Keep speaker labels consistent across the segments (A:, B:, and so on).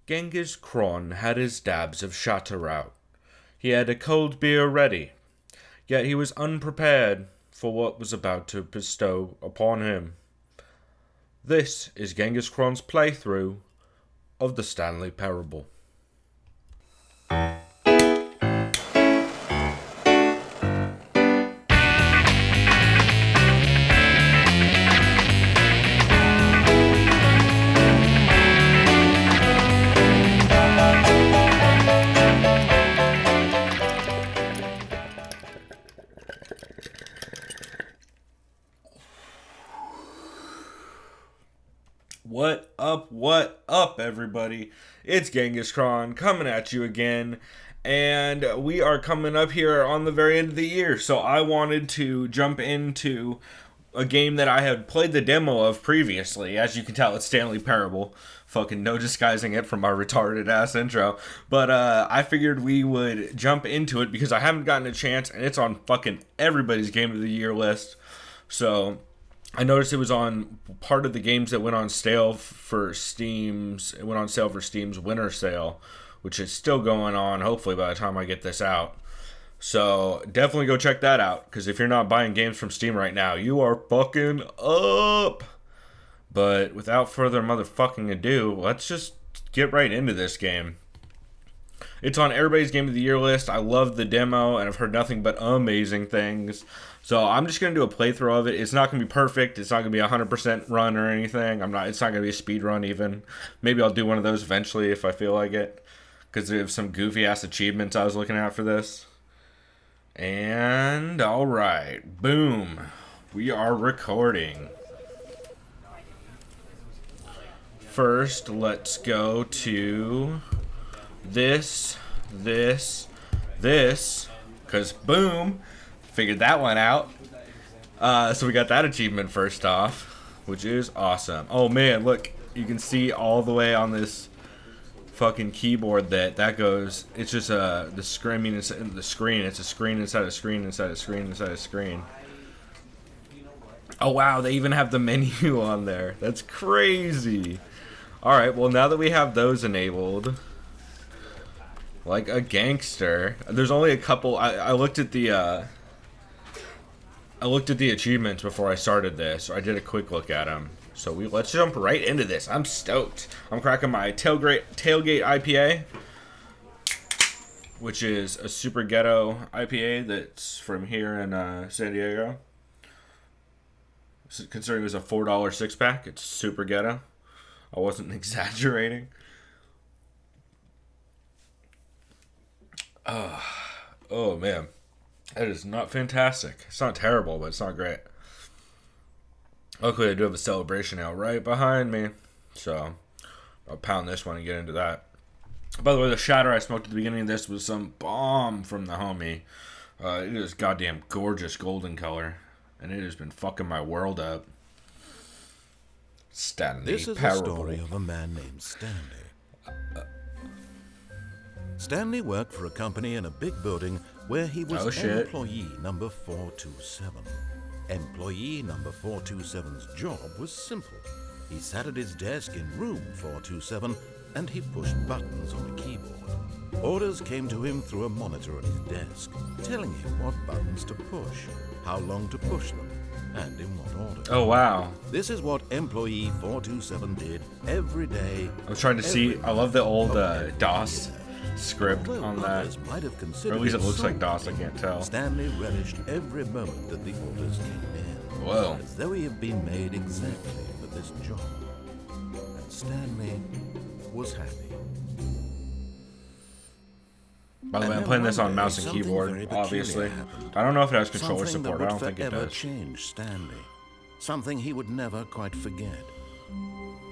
A: Ghengiskron had his dabs of shatter out. He had a cold beer ready, yet he was unprepared for what was about to bestow upon him. This is Ghengiskron's playthrough of the Stanley Parable. What up, everybody? It's Ghengiskron coming at you again, and we are coming up here on the very end of the year, so I wanted to jump into a game that I had played the demo of previously. As you can tell, it's Stanley Parable. Fucking no disguising it from my retarded ass intro. But I figured we would jump into it because I haven't gotten a chance, and it's on fucking everybody's Game of the Year list. So I noticed it was on part of the games that went on sale for Steam's. It went on sale for Steam's winter sale, which is still going on. Hopefully by the time I get this out. So definitely go check that out, because if you're not buying games from Steam right now, you are fucking up. But without further motherfucking ado, let's just get right into this game. It's on everybody's Game of the Year list. I love the demo, and I've heard nothing but amazing things. So I'm just going to do a playthrough of it. It's not going to be perfect. It's not going to be a 100% run or anything. It's not going to be a speed run even. Maybe I'll do one of those eventually if I feel like it, because there's some goofy-ass achievements I was looking at for this. And, alright. Boom. We are recording. First, let's go to this, because boom, figured that one out. So we got that achievement first off, which is awesome. Oh man, look, you can see all the way on this fucking keyboard that goes. It's just the screen. I mean, it's the screen. It's a screen inside a screen inside a screen inside a screen. Oh wow, they even have the menu on there. That's crazy. Alright, well now that we have those enabled, like a gangster, there's only a couple. I looked at the achievements before I started this. I did a quick look at them. So let's jump right into this. I'm stoked. I'm cracking my tailgate IPA, which is a super ghetto IPA that's from here in San Diego. Considering it was a $4 6-pack, it's super ghetto. I wasn't exaggerating. Oh man, that is not fantastic. It's not terrible, but it's not great. Luckily, I do have a celebration out right behind me, so I'll pound this one and get into that. By the way, the shatter I smoked at the beginning of this was some bomb from the homie. It is goddamn gorgeous golden color, and it has been fucking my world up. Stanley
B: This is
A: Parable.
B: the story of a man named Stanley. Stanley worked for a company in a big building where he was employee number 427. Employee number 427's job was simple. He sat at his desk in room 427 and he pushed buttons on a keyboard. Orders came to him through a monitor on his desk, telling him what buttons to push, how long to push them, and in what order.
A: Oh wow.
B: This is what employee 427 did every day.
A: I was trying to see. I love the old DOS script on that. Or at least it looks like DOS, I can't tell.
B: Stanley relished every moment that the orders came in.
A: Whoa.
B: As though he had been made exactly for this job. And Stanley was happy.
A: By the way, I'm playing this on mouse and keyboard, obviously. I don't know if it has controller support. I don't think it does.
B: Change Stanley. Something he would never quite forget.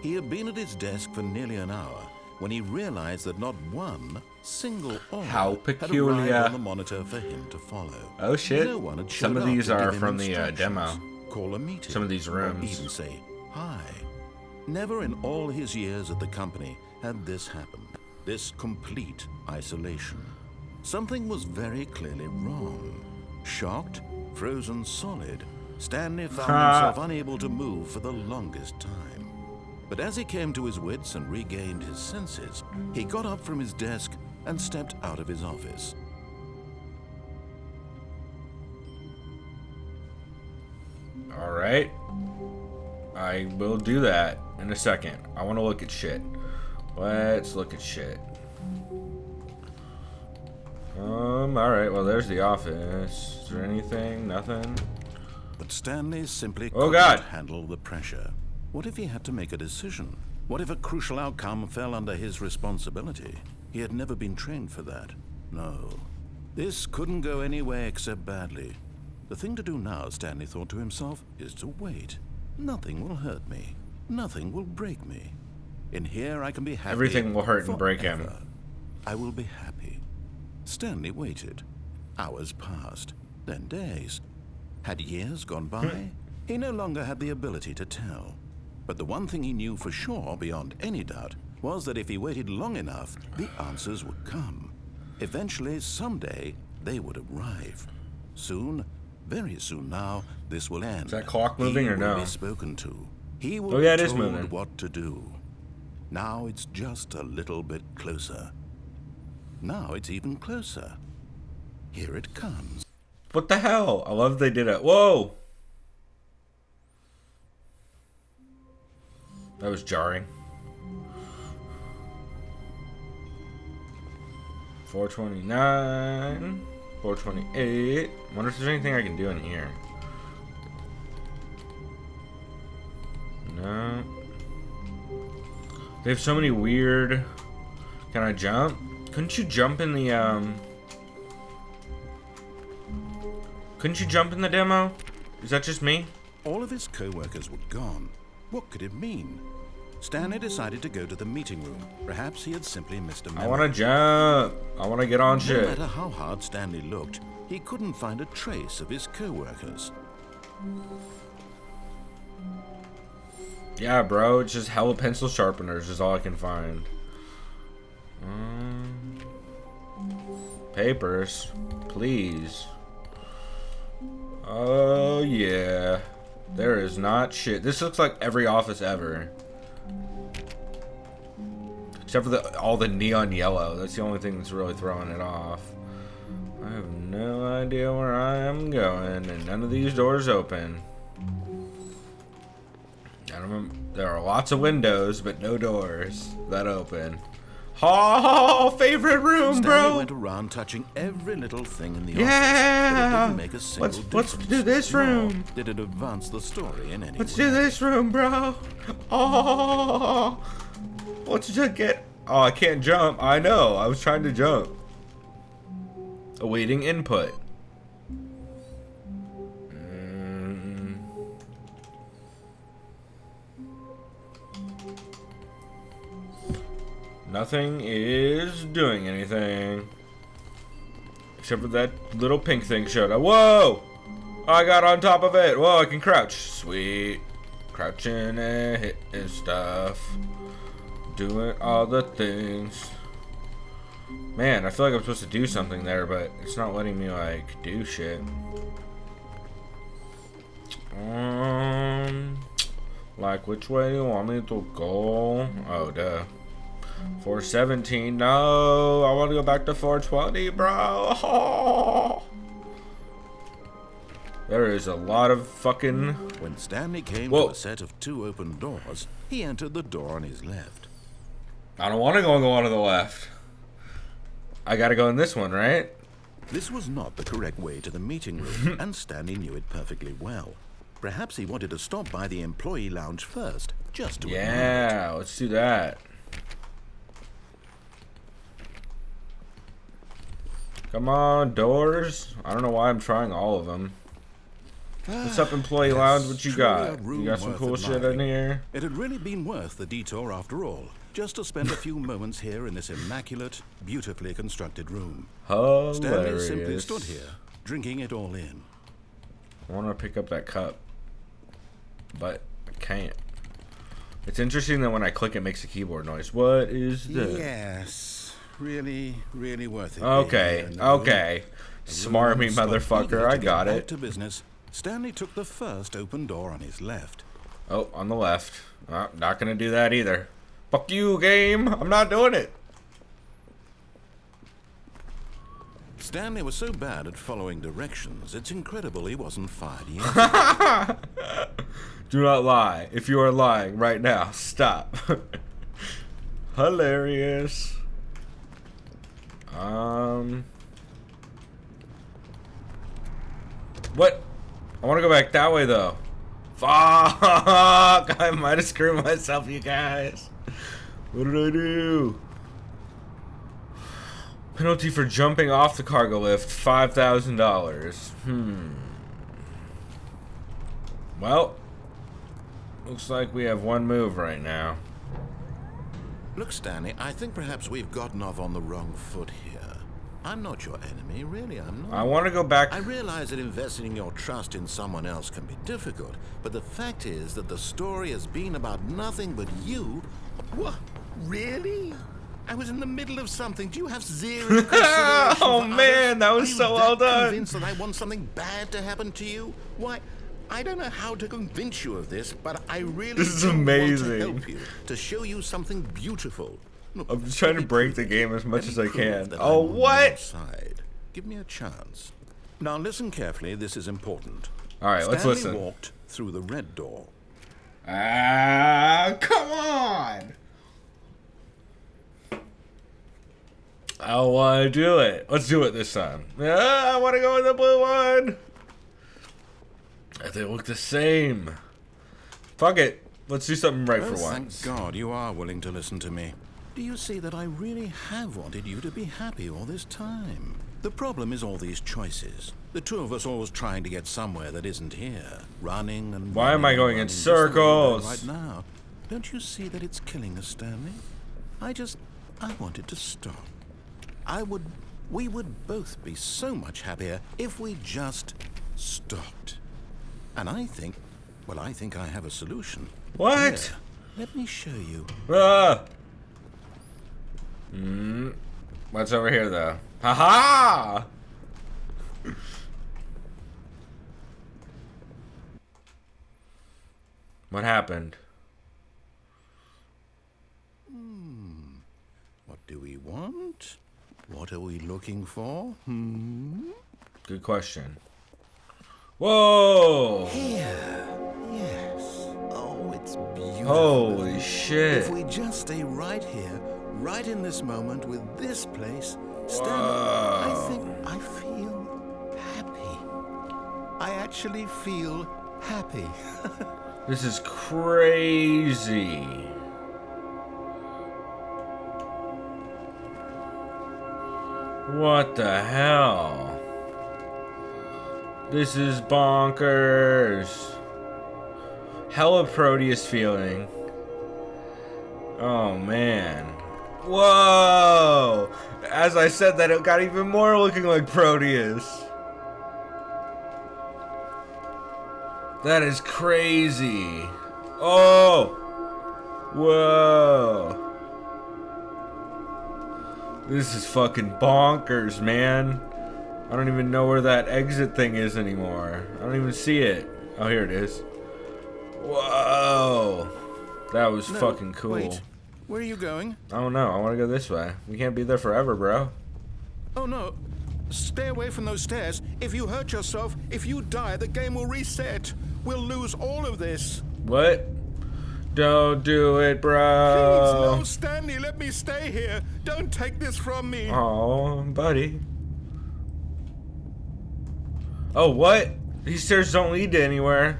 B: He had been at his desk for nearly an hour when he realized that not one single order had arrived on the monitor for him to follow.
A: Oh shit.
B: No one had
A: Some of these are from the demo.
B: Call a meeting.
A: Some of these rooms.
B: Or even say hi. Never in all his years at the company had this happened. This complete isolation. Something was very clearly wrong. Shocked, frozen solid, Stanley found himself unable to move for the longest time. But as he came to his wits and regained his senses, he got up from his desk and stepped out of his office.
A: All right. I will do that in a second. I want to look at shit. Let's look at shit. Alright, well, there's the office. Is there anything? Nothing?
B: But Stanley simply
A: couldn't
B: handle the pressure. What if he had to make a decision? What if a crucial outcome fell under his responsibility? He had never been trained for that. No. This couldn't go anywhere except badly. The thing to do now, Stanley thought to himself, is to wait. Nothing will hurt me. Nothing will break me. In here, I can be happy.
A: Everything will hurt and break him.
B: I will be happy. Stanley waited. Hours passed, then days. Had years gone by? He no longer had the ability to tell. But the one thing he knew for sure, beyond any doubt, was that if he waited long enough, the answers would come. Eventually, someday, they would arrive. Soon, very soon now, this will end.
A: Is that clock moving or no?
B: He will be spoken to. He will
A: yeah,
B: be
A: it is
B: told
A: moving.
B: what to do. Now it's just a little bit closer. Now it's even closer. Here it comes.
A: What the hell? I love they did it. Whoa! That was jarring. 429. 428. Wonder if there's anything I can do in here. No. They have so many weird... Can I jump? Couldn't you jump in the, Couldn't you jump in the demo? Is that just me?
B: All of his co-workers were gone. What could it mean? Stanley decided to go to the meeting room. Perhaps he had simply missed a memo.
A: I want to jump. I want to get on shit.
B: No matter how hard Stanley looked, he couldn't find a trace of his co-workers.
A: Yeah, bro. It's just hella pencil sharpeners is all I can find. Papers. Please. Oh, yeah. There is not shit. This looks like every office ever. Except for all the neon yellow. That's the only thing that's really throwing it off. I have no idea where I am going, and none of these doors open. I don't remember. There are lots of windows, but no doors that open. Oh, favorite room,
B: Stanley
A: bro.
B: went around touching every little thing in the
A: Yeah.
B: office, but it didn't make a single
A: Let's
B: difference.
A: do this room.
B: Nor did it advance the story in any
A: Let's
B: way.
A: do this room, bro. Oh, let's just get. Oh, I can't jump. I know. I was trying to jump. Awaiting input. Nothing is doing anything. Except for that little pink thing showed up. Whoa! I got on top of it. Whoa, I can crouch. Sweet. Crouching and hitting stuff. Doing all the things. Man, I feel like I'm supposed to do something there, but it's not letting me, like, do shit. Like, which way do you want me to go? Oh, duh. 417. No, I want to go back to 420, bro. Oh. There is a lot of fucking...
B: When Stanley came
A: Whoa.
B: to a set of 2 open doors, he entered the door on his left.
A: I don't want to go on to the left. I gotta go in this one, right?
B: This was not the correct way to the meeting room, and Stanley knew it perfectly well. Perhaps he wanted to stop by the employee lounge first, just to
A: Yeah, let's do that. Come on, doors. I don't know why I'm trying all of them. What's up, employee lounge? What you got? You got some cool shit in here?
B: It had really been worth the detour after all, just to spend a few moments here in this immaculate, beautifully constructed room.
A: Hilarious.
B: Stanley simply stood here, drinking it all in.
A: I want to pick up that cup, but I can't. It's interesting that when I click, it makes a keyboard noise. What is this?
B: Yes, really, really worth it.
A: Okay, okay. Smart me, motherfucker. I got it.
B: To business, Stanley took the first open door on his left.
A: Oh, on the left. Not gonna do that either. Fuck you, game. I'm not doing it.
B: Stanley was so bad at following directions, it's incredible he wasn't fired yet.
A: Do not lie. If you are lying right now, stop. Hilarious. What? I want to go back that way, though. Fuck! I might have screwed myself, you guys. What did I do? Penalty for jumping off the cargo lift, $5,000. Well, looks like we have one move right now.
B: Look, Stanley, I think perhaps we've gotten off on the wrong foot here. I'm not your enemy, really, I'm not.
A: I want to go back.
B: I realize that investing your trust in someone else can be difficult, but the fact is that the story has been about nothing but you. What? Really? I was in the middle of something. Do you have zero consideration
A: Oh
B: for
A: man,
B: others?
A: that was so well done.
B: Convinced that I want something bad to happen to you? Why? I don't know how to convince you of this, but I really
A: This is
B: do
A: amazing.
B: want to help you, to show you something beautiful. Look,
A: I'm just trying to break the game as much as I can.
B: that
A: Oh,
B: I'm on your
A: what?
B: side. Give me a chance. Now listen carefully, this is important.
A: All right, let's
B: Stanley
A: listen.
B: walked through the red door.
A: Ah, come on. I want to do it. Let's do it this time. I want to go with the blue one. They look the same. Fuck it. Let's do something right for once.
B: Thank God you are willing to listen to me. Do you see that I really have wanted you to be happy all this time? The problem is all these choices. The two of us always trying to get somewhere that isn't here. Running and
A: Why am I going in
B: just the way we're going
A: circles?
B: right now. Don't you see that it's killing us, Stanley? I wanted to stop. We would both be so much happier if we just stopped. And I think I have a solution.
A: What?
B: Here, let me show you.
A: Ah. What's over here, though? Ha-ha! What happened?
B: What do we want? What are we looking for?
A: Good question. Whoa!
B: Here. Yes. Oh, it's beautiful.
A: Holy shit.
B: If we just stay right here, right in this moment with this place, Stanley, I think I feel happy. I actually feel happy.
A: This is crazy. What the hell? This is bonkers. Hella Proteus feeling. Oh man. Whoa! As I said that, it got even more looking like Proteus. That is crazy. Oh! Whoa! This is fucking bonkers, man. I don't even know where that exit thing is anymore. I don't even see it. Oh, here it is. Whoa! That was fucking cool.
B: Wait, where are you going?
A: I don't know. I want to go this way. We can't be there forever, bro.
B: Oh no, stay away from those stairs. If you hurt yourself, if you die, the game will reset. We'll lose all of this.
A: What? Don't do it,
B: Please,
A: bro.
B: no, Stanley, let me stay here. Don't take this from me.
A: Oh, buddy. Oh, what? These stairs don't lead to anywhere.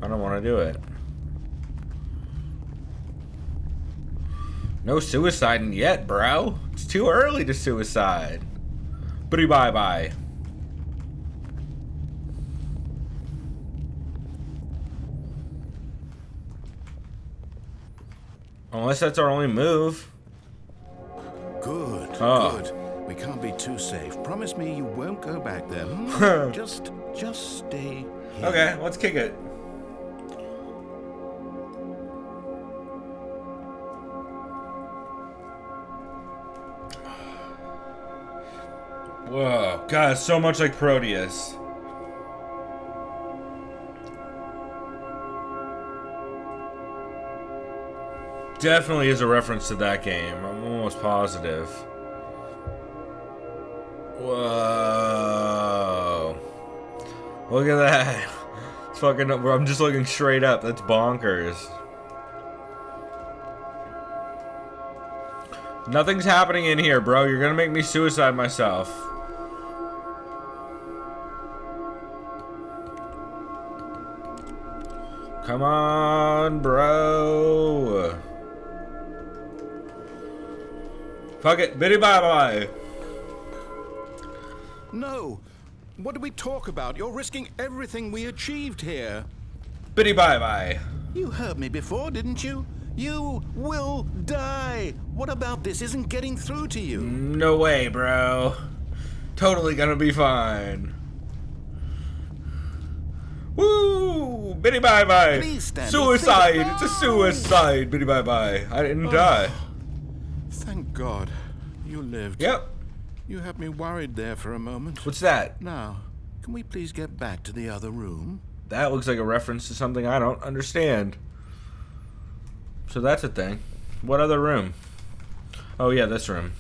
A: I don't want to do it. No suiciding yet, bro. It's too early to suicide. Bye bye. Unless that's our only move.
B: Good,
A: Oh.
B: good. We can't be too safe. Promise me you won't go back there. Just stay here.
A: Okay, let's kick it. Whoa, God, it's so much like Proteus. Definitely is a reference to that game. I'm almost positive. Whoa. Look at that. It's fucking... I'm just looking straight up. That's bonkers. Nothing's happening in here, bro. You're gonna make me suicide myself. Come on, bro. Fuck it. Biddy bye-bye.
B: No. What do we talk about? You're risking everything we achieved here.
A: Biddy bye-bye.
B: You heard me before, didn't you? You will die. What about this isn't getting through to you?
A: No way, bro. Totally gonna be fine. Woo! Biddy bye-bye.
B: Please, Stanley,
A: suicide!
B: no!
A: It's a suicide! Biddy bye-bye. I didn't die.
B: Thank God. You lived.
A: Yep.
B: You had me worried there for a moment.
A: What's that?
B: Now, can we please get back to the other room?
A: That looks like a reference to something I don't understand. So that's a thing. What other room? Oh yeah, this room.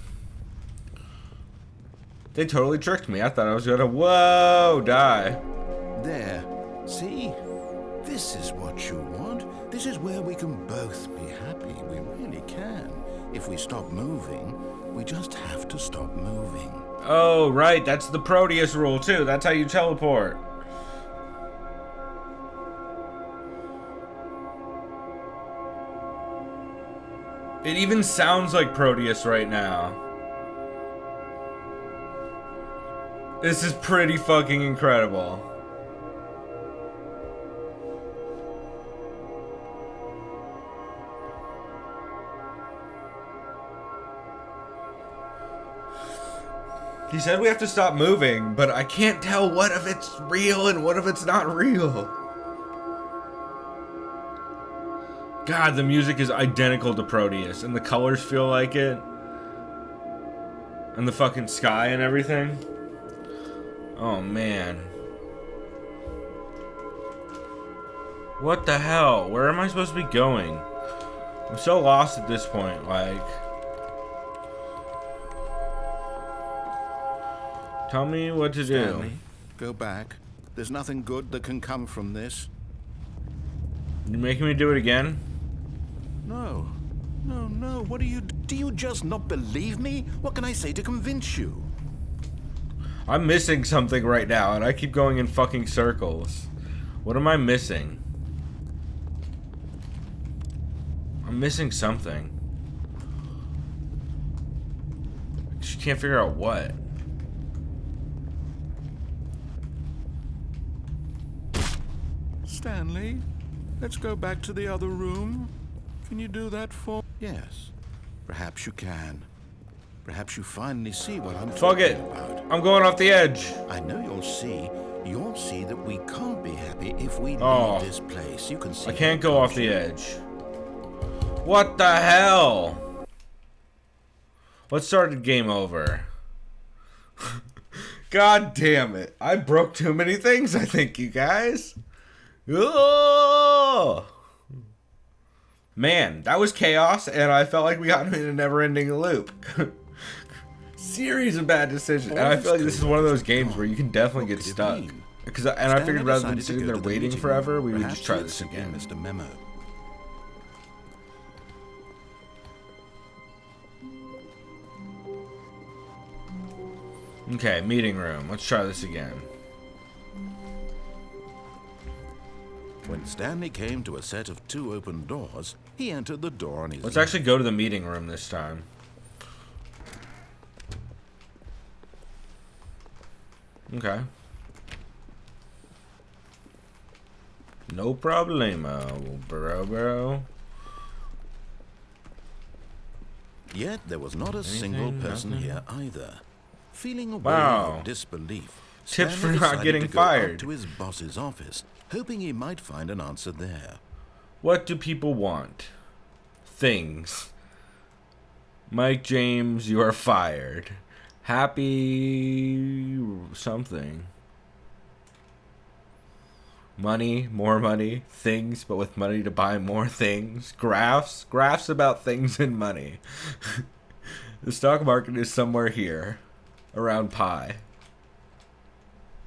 A: They totally tricked me. I thought I was gonna, whoa, die.
B: There. See? This is what you want. This is where we can both be happy. We really can. If we stop moving, we just have to stop moving.
A: Oh, right. That's the Proteus rule, too. That's how you teleport. It even sounds like Proteus right now. This is pretty fucking incredible. He said we have to stop moving, but I can't tell what if it's real and what if it's not real. God, the music is identical to Proteus, and the colors feel like it. And the fucking sky and everything. Oh, man. What the hell? Where am I supposed to be going? I'm so lost at this point, like... Tell me what to
B: Stanley,
A: do.
B: go back. There's nothing good that can come from this.
A: You making me do it again?
B: No. No. What do you just not believe me? What can I say to convince you?
A: I'm missing something right now, and I keep going in fucking circles. What am I missing? I'm missing something. I just can't figure out what.
B: Stanley, let's go back to the other room. Can you do that for... Yes, perhaps you can. Perhaps you finally see what I'm talking about.
A: I'm going off the edge.
B: I know you'll see. You'll see that we can't be happy if we leave this place. You can see.
A: I can't go off the edge. What the hell? Let's start the game over. God damn it. I broke too many things, I think, you guys. Oh! Man, that was chaos, and I felt like we got in a never-ending loop. Series of bad decisions, and I feel like this is one of those games where you can definitely get stuck. I figured rather than sitting there waiting forever, we would just try this again.
B: Mr. Memo.
A: Okay, meeting room. Let's try this again.
B: When Stanley came to a set of 2 open doors, he entered the door on his...
A: Let's actually go to the meeting room this time. Okay. No problemo, bro.
B: Yet there was not a single person here either. Feeling a wave of disbelief,
A: Tips
B: Stanley
A: for not
B: decided
A: getting
B: to go
A: fired.
B: up to his boss's office, hoping he might find an answer there.
A: What do people want? Things. Mike James, you are fired. Happy something. Money, more money, things, but with money to buy more things. Graphs about things and money. The stock market is somewhere here, around pi.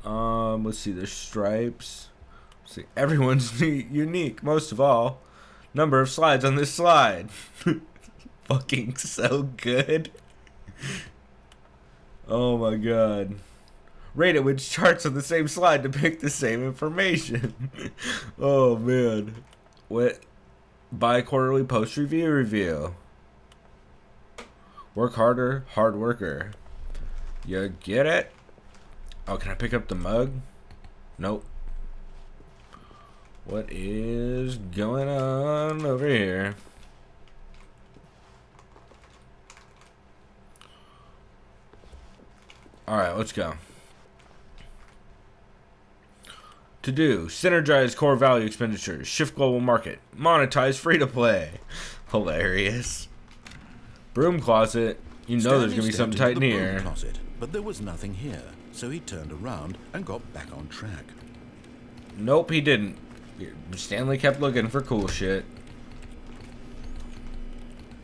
A: Let's see, there's stripes. Let's see, everyone's unique, most of all. Number of slides on this slide. Fucking so good. Oh my god. Rate at which charts on the same slide depict the same information. Oh man. What? Bi-quarterly post-review review. Work harder, hard worker. You get it? Oh, can I pick up the mug? Nope. What is going on over here? Alright, let's go. To do, synergize core value expenditures, shift global market, monetize free-to-play. Hilarious. Broom closet. You know there's going to be something tight in here.
B: Closet, but there was nothing here, so he turned around and got back on track.
A: Nope, he didn't. Stanley kept looking for cool shit.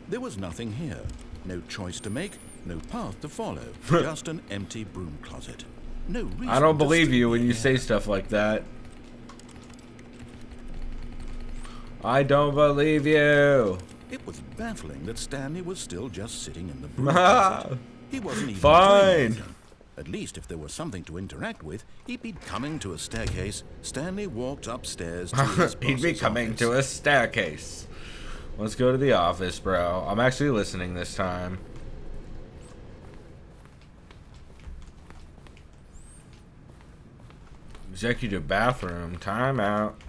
B: There was nothing here. No choice to make, no path to follow. Just an empty broom closet. No reason.
A: I don't believe you when you say stuff like that. I don't believe you.
B: It was baffling that Stanley was still just sitting in the broom closet. He wasn't even
A: fine.
B: At least if there was something to interact with, he'd be coming to a staircase. Stanley walked upstairs to his
A: He'd be coming
B: office.
A: to a staircase. Let's go to the office, bro. I'm actually listening this time. Executive bathroom. Time out.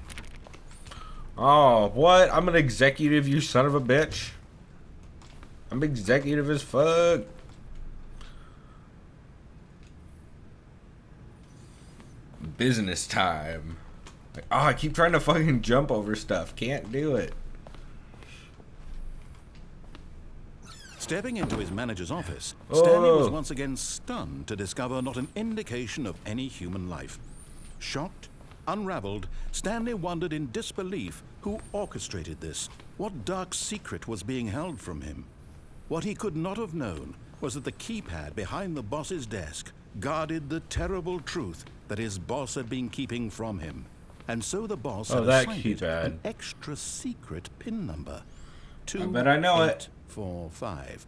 A: Oh, what? I'm an executive, you son of a bitch. I'm executive as fuck. Business time. Like, oh, I keep trying to fucking jump over stuff. Can't do it.
B: Stepping into his manager's office, Stanley was
A: Oh.
B: once again stunned to discover not an indication of any human life. Shocked, unraveled, Stanley wondered in disbelief who orchestrated this. What dark secret was being held from him? What he could not have known was that the keypad behind the boss's desk guarded the terrible truth that his boss had been keeping from him. And so the boss had
A: that
B: assigned it
A: keypad.
B: an extra secret PIN number.
A: I bet I know it.
B: 2845.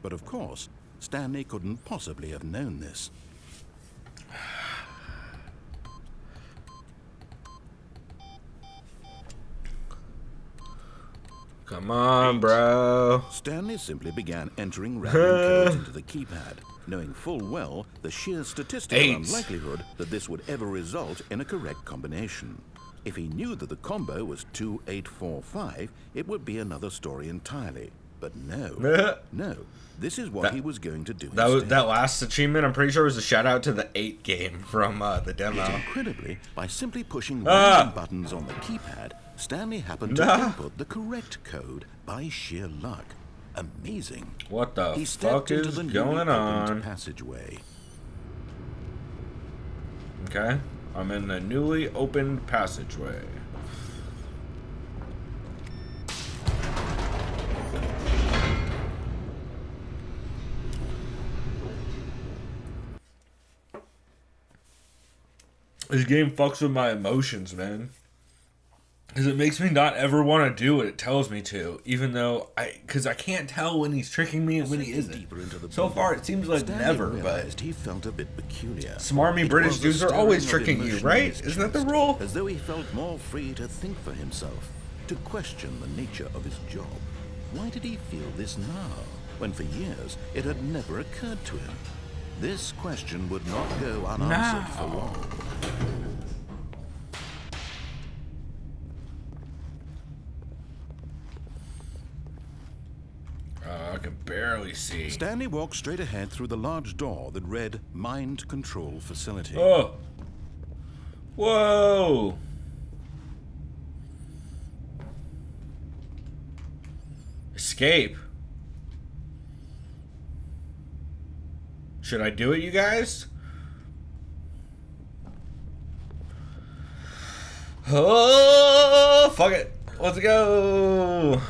B: But of course, Stanley couldn't possibly have known this.
A: Come on, bro.
B: Stanley simply began entering random codes into the keypad, knowing full well the sheer statistical
A: 8.
B: unlikelihood that this would ever result in a correct combination. If he knew that the combo was 2845, it would be another story entirely. But no, no, this is what he was going to do instead.
A: That last achievement, I'm pretty sure, was a shout out to the 8 game from the demo.
B: Yet incredibly, by simply pushing random buttons on the keypad, Stanley happened to input the correct code by sheer luck. Amazing.
A: What the
B: He
A: fuck
B: stepped into
A: is
B: the newly
A: going
B: opened
A: on?
B: passageway.
A: Okay, I'm in the newly opened passageway. This game fucks with my emotions, man. Because it makes me not ever want to do what it tells me to. Even though because I can't tell when he's tricking me and when he isn't. So far, it seems like
B: Stanley
A: never,
B: realized
A: but
B: he felt a bit peculiar.
A: smarmy
B: It
A: British
B: was the
A: dudes are always
B: stirring of
A: tricking you,
B: emotion in
A: right?
B: his
A: Isn't that the
B: chest,
A: rule?
B: As though he felt more free to think for himself, to question the nature of his job. Why did he feel this now, when for years it had never occurred to him? This question would not go unanswered for long.
A: I can barely see.
B: Stanley walked straight ahead through the large door that read Mind Control Facility.
A: Oh. Whoa. Escape. Should I do it, you guys? Oh, fuck it. Let's go.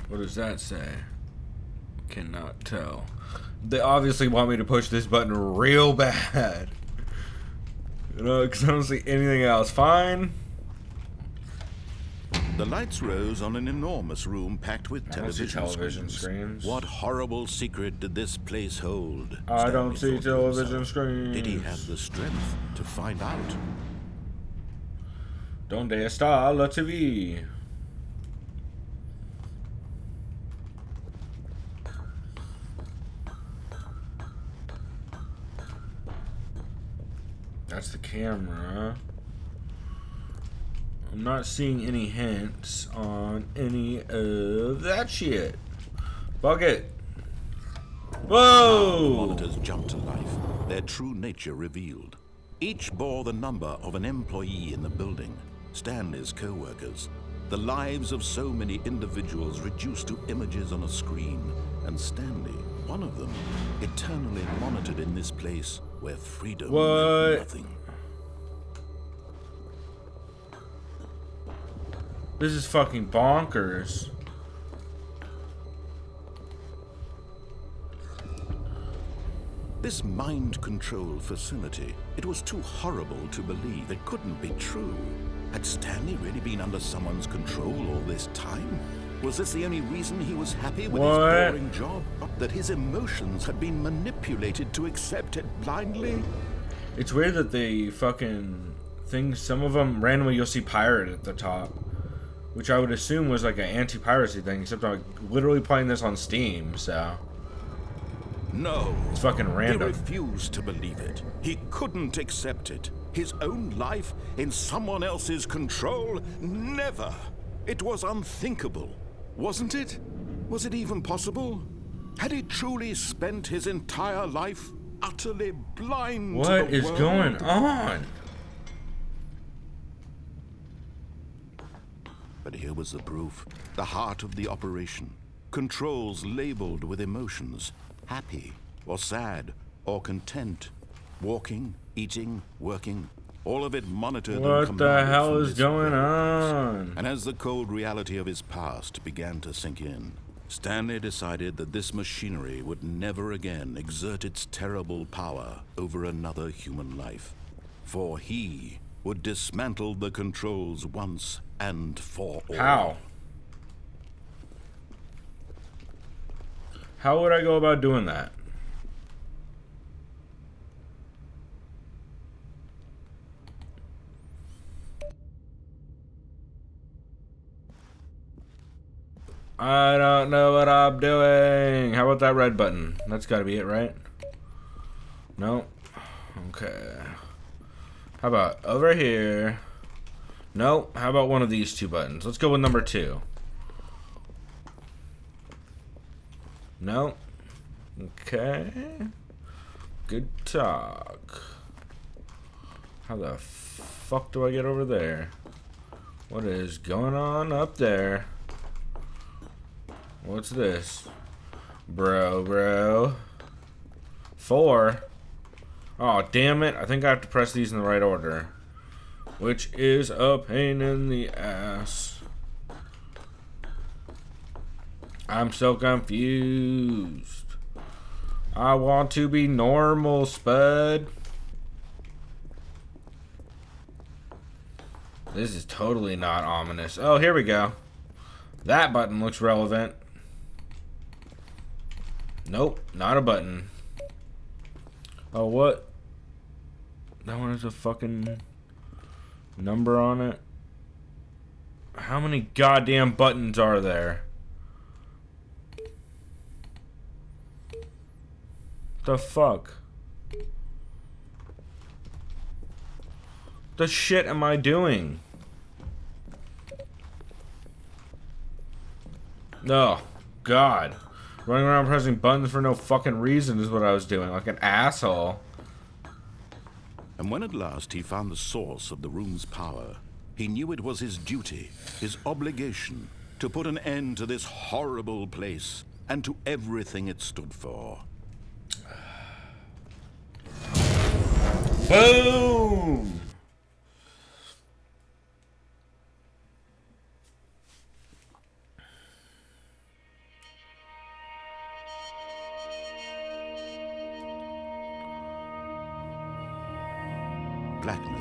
A: What does that say? Cannot tell. They obviously want me to push this button real bad. You know, because I don't see anything else. Fine.
B: The lights rose on an enormous room packed with television
A: screens.
B: What horrible secret did this place hold?
A: I don't see television screens.
B: Did he have the strength to find out?
A: Donde está la TV? That's the camera. I'm not seeing any hints on any of that shit. Fuck it. Whoa!
B: The monitors jumped to life, their true nature revealed. Each bore the number of an employee in the building, Stanley's co-workers. The lives of so many individuals reduced to images on a screen, and Stanley, one of them, eternally monitored in this place where freedom meant nothing.
A: This is fucking bonkers.
B: This mind control facility, it was too horrible to believe. It couldn't be true. Had Stanley really been under someone's control all this time? Was this the only reason he was happy with his boring job? That his emotions had been manipulated to accept it blindly?
A: It's weird that they fucking things, some of them randomly you'll see pirate at the top. Which I would assume was like an anti-piracy thing, except I'm literally playing this on Steam, so...
B: No.
A: It's fucking random.
B: He refused to believe it. He couldn't accept it. His own life in someone else's control? Never. It was unthinkable. Wasn't it? Was it even possible? Had he truly spent his entire life utterly blind to the world?
A: What is going on?
B: But here was the proof, the heart of the operation. Controls labeled with emotions, happy or sad or content. Walking, eating, working, all of it monitored and commanded.
A: What the hell is going on?
B: And as the cold reality of his past began to sink in, Stanley decided that this machinery would never again exert its terrible power over another human life. For he would dismantle the controls once and for all.
A: How? How would I go about doing that? I don't know what I'm doing. How about that red button? That's gotta be it, right? No? Okay. How about over here? No. How about one of these two buttons? Let's go with number 2. No. Okay. Good talk. How the fuck do I get over there? What is going on up there? What's this? Bro. 4. Oh, damn it. I think I have to press these in the right order. Which is a pain in the ass. I'm so confused. I want to be normal, Spud. This is totally not ominous. Oh, here we go. That button looks relevant. Nope, not a button. Oh, what? That one has a fucking number on it. How many goddamn buttons are there? The fuck? The shit am I doing? Oh, God. Running around pressing buttons for no fucking reason is what I was doing, like an asshole.
B: And when at last he found the source of the room's power, he knew it was his duty, his obligation, to put an end to this horrible place and to everything it stood for.
A: Boom!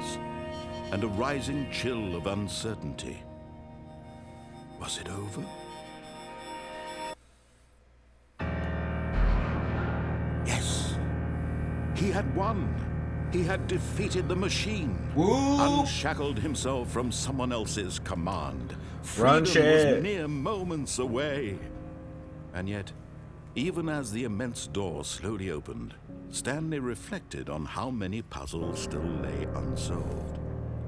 B: suspense and a rising chill of uncertainty. Was it over? Yes. He had won. He had defeated the machine.
A: Woo!
B: Unshackled himself from someone else's command.
A: Run,
B: Freedom was mere moments away. And yet, even as the immense door slowly opened, Stanley reflected on how many puzzles still lay unsolved.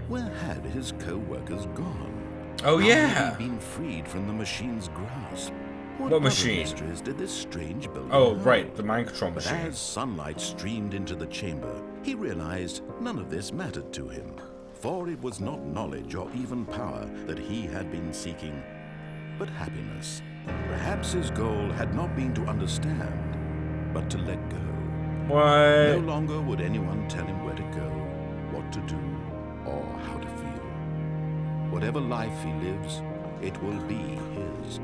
B: Where had his co-workers gone?
A: Oh, yeah.
B: How had he been freed from the machine's grasp? What other
A: machine?
B: mysteries did this strange building
A: Oh,
B: hold?
A: right, the mind control
B: But
A: machine.
B: as sunlight streamed into the chamber, he realized none of this mattered to him, for it was not knowledge or even power that he had been seeking, but happiness. Perhaps his goal had not been to understand, but to let go. No
A: What?
B: longer would anyone tell him where to go, what to do, or how to feel. Whatever life he lives, it will be his.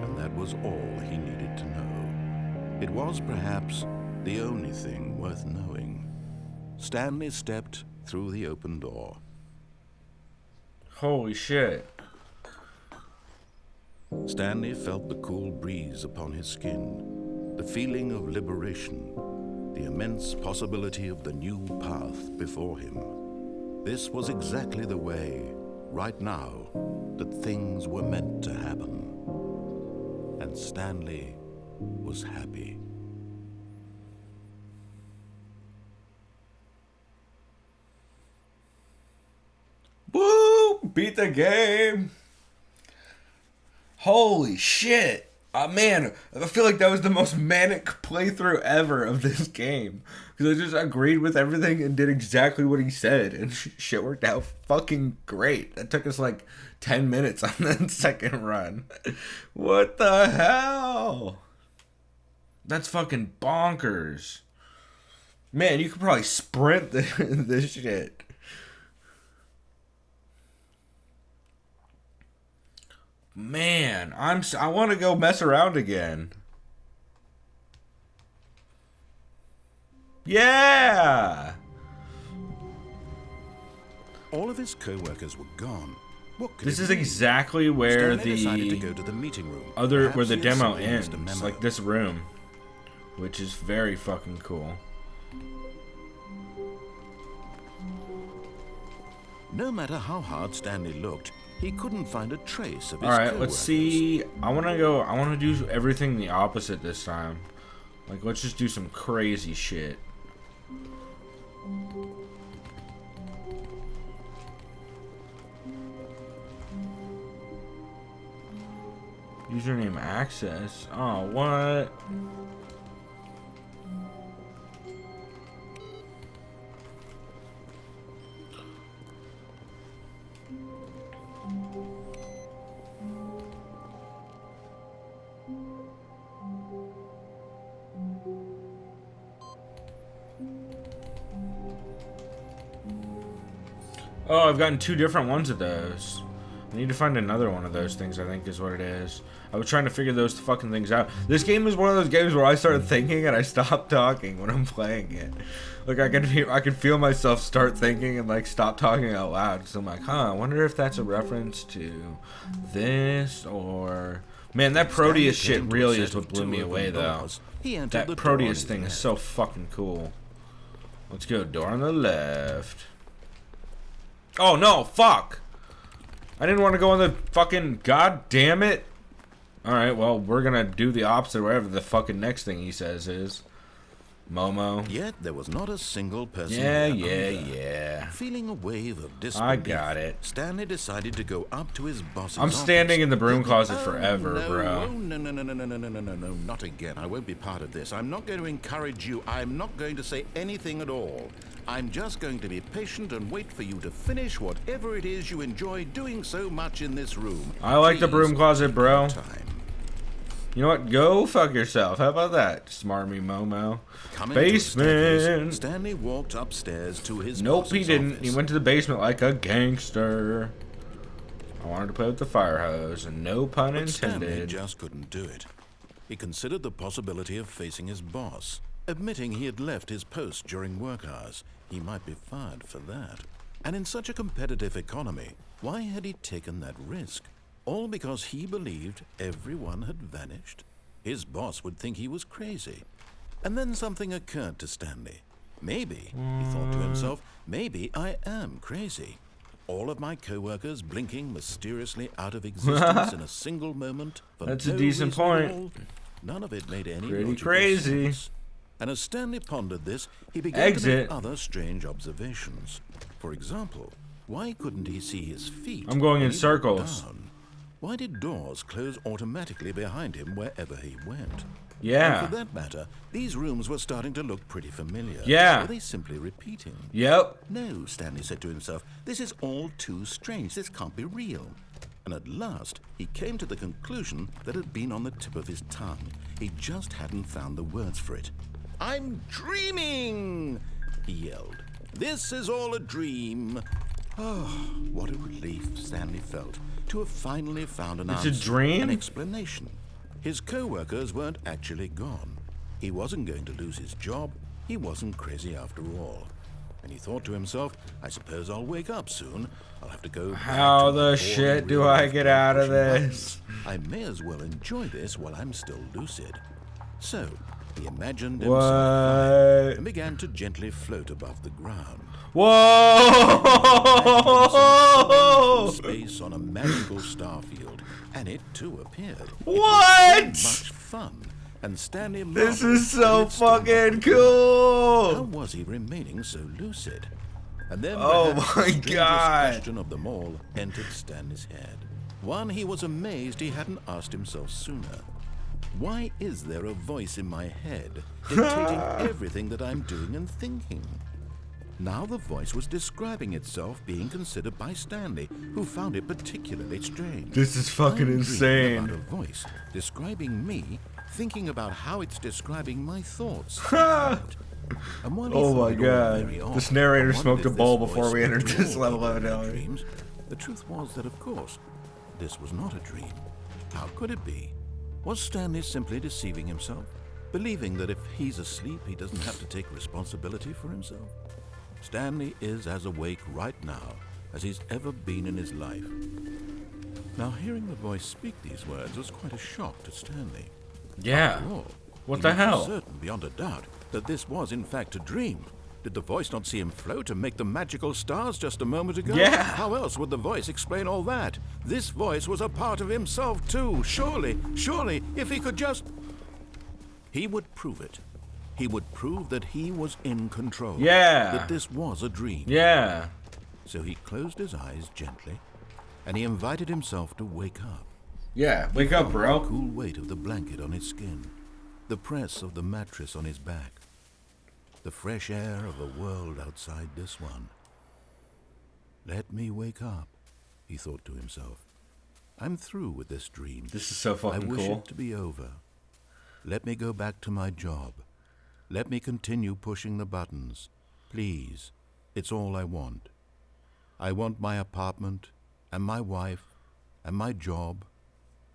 B: And that was all he needed to know. It was perhaps the only thing worth knowing. Stanley stepped through the open door.
A: Holy shit.
B: Stanley felt the cool breeze upon his skin, the feeling of liberation, the immense possibility of the new path before him. This was exactly the way, right now, that things were meant to happen. And Stanley was happy.
A: Woo! Beat the game. Holy shit. Man, I feel like that was the most manic playthrough ever of this game. Because I just agreed with everything and did exactly what he said. And shit worked out fucking great. That took us like 10 minutes on that second run. What the hell? That's fucking bonkers. Man, you could probably sprint this shit. Man, I want to go mess around again. Yeah.
B: All of his co-workers were gone. What could
A: This
B: it
A: is
B: be?
A: exactly where
B: Stanley decided to
A: the
B: go to the meeting room.
A: other
B: Perhaps
A: where the
B: he had
A: demo
B: simply missed a
A: ends,
B: memo.
A: like this room, which is very fucking cool.
B: No matter how hard Stanley looked, he couldn't find a trace of his
A: All right,
B: co-workers.
A: let's see. I want to do everything the opposite this time. Like, let's just do some crazy shit. Username access. Oh, what? Oh, I've gotten 2 different ones of those. I need to find another one of those things, I think is what it is. I was trying to figure those fucking things out. This game is one of those games where I start thinking and I stop talking when I'm playing it. Like, I can feel myself start thinking and, like, stop talking out loud. So I'm like, I wonder if that's a reference to this or... Man, that Proteus shit really is what blew me away, though. That Proteus thing is so fucking cool. Let's go. Door on the left. Oh, no, fuck! I didn't want to go on the fucking... God damn it! Alright, well, we're gonna do the opposite, whatever the fucking next thing he says is. Momo.
B: Yet there was not a single person
A: Yeah,
B: there
A: yeah,
B: either.
A: yeah.
B: Feeling a wave of disbelief,
A: I got it.
B: Stanley decided to go up to his boss's
A: I'm
B: office.
A: standing in the broom closet forever,
B: no,
A: bro.
B: Oh, no, not again. I won't be part of this. I'm not going to encourage you. I'm not going to say anything at all. I'm just going to be patient and wait for you to finish whatever it is you enjoy doing so much in this room.
A: I like the
B: Please
A: broom closet,
B: take
A: bro.
B: your time.
A: You know what? Go fuck yourself. How about that, smarmy Momo?
B: Coming to the staircase,
A: Basement.
B: Stanley walked upstairs to his
A: Nope,
B: boss's
A: he didn't.
B: office.
A: He went to the basement like a gangster. I wanted to play with the fire hose, and no pun
B: But Stanley
A: intended.
B: just couldn't do it. He considered the possibility of facing his boss, admitting he had left his post during work hours. He might be fired for that. And in such a competitive economy, why had he taken that risk? All because he believed everyone had vanished? His boss would think he was crazy. And then something occurred to Stanley. Maybe, he thought to himself, maybe I am crazy. All of my co-workers blinking mysteriously out of existence in a single moment.
A: That's a decent point.
B: None of it made any
A: pretty crazy
B: sense. And as Stanley pondered this, he began to make other strange observations. For example, why couldn't he see his feet?
A: I'm going in circles.
B: Why did doors close automatically behind him wherever he went?
A: Yeah.
B: And for that matter, these rooms were starting to look pretty familiar.
A: Yeah.
B: Were they simply repeating?
A: Yep.
B: No, Stanley said to himself, this is all too strange. This can't be real. And at last, he came to the conclusion that had been on the tip of his tongue. He just hadn't found the words for it. I'm dreaming, he yelled. This is all a dream. Oh, what a relief Stanley felt to have finally found an answer,
A: a dream?
B: An explanation. His co-workers weren't actually gone. He wasn't going to lose his job. He wasn't crazy after all. And he thought to himself, I suppose I'll wake up soon. I'll have to go.
A: How the shit do I get out of this?
B: I may as well enjoy this while I'm still lucid. So, he imagined himself flying and began to gently float above the ground.
A: Whoa!
B: Space on a magical star field, and it too appeared.
A: What?
B: Much fun, and Stanley.
A: This is so fucking cool.
B: How was he remaining so lucid? And then,
A: oh my
B: the
A: God!
B: question of them all entered Stanley's head. One he was amazed he hadn't asked himself sooner. Why is there a voice in my head dictating everything that I'm doing and thinking? Now the voice was describing itself being considered by Stanley, who found it particularly strange.
A: This is fucking insane.
B: About a voice describing me, thinking about how it's describing my thoughts. And
A: oh my God. This narrator smoked a bowl before we entered this level of
B: dreams. The truth was that, of course, this was not a dream. How could it be? Was Stanley simply deceiving himself, believing that if he's asleep, he doesn't have to take responsibility for himself? Stanley is as awake right now as he's ever been in his life. Now, hearing the voice speak these words was quite a shock to Stanley.
A: Yeah.
B: After all,
A: what the hell?
B: He was certain beyond a doubt that this was in fact a dream. Did the voice not see him float and make the magical stars just a moment ago?
A: Yeah.
B: How else would the voice explain all that? This voice was a part of himself too. Surely, if he could just... He would prove it. He would prove that he was in control.
A: Yeah.
B: That this was a dream.
A: Yeah.
B: So he closed his eyes gently, and he invited himself to wake up.
A: Yeah, wake up, bro.
B: The cool weight of the blanket on his skin, the press of the mattress on his back, the fresh air of a world outside this one. Let me wake up, he thought to himself. I'm through with this dream.
A: This is so fucking cool.
B: I wish it to be over. Let me go back to my job. Let me continue pushing the buttons. Please, it's all I want. I want my apartment, and my wife, and my job.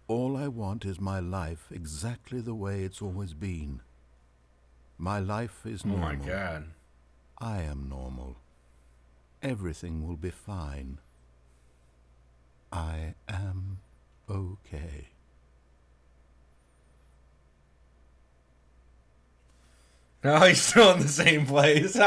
B: All I want is my life exactly the way it's always been. My life is normal.
A: Oh my God.
B: I am normal. Everything will be fine. I am okay.
A: No, he's still in the same place.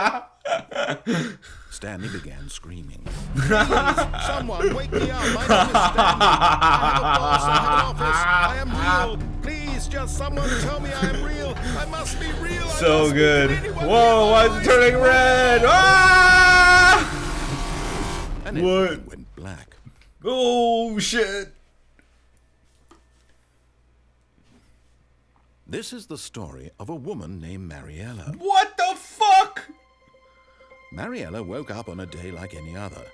B: Stanley began screaming. Please, someone wake me up. My name is Stanley. I have a boss. I have an office. I am real. Please, just someone tell me I am real. I must be real.
A: So good. Whoa, why is it turning red? Ah!
B: And everything went black.
A: Oh, shit.
B: This is the story of a woman named Mariella.
A: What the fuck?
B: Mariella woke up on a day like any other.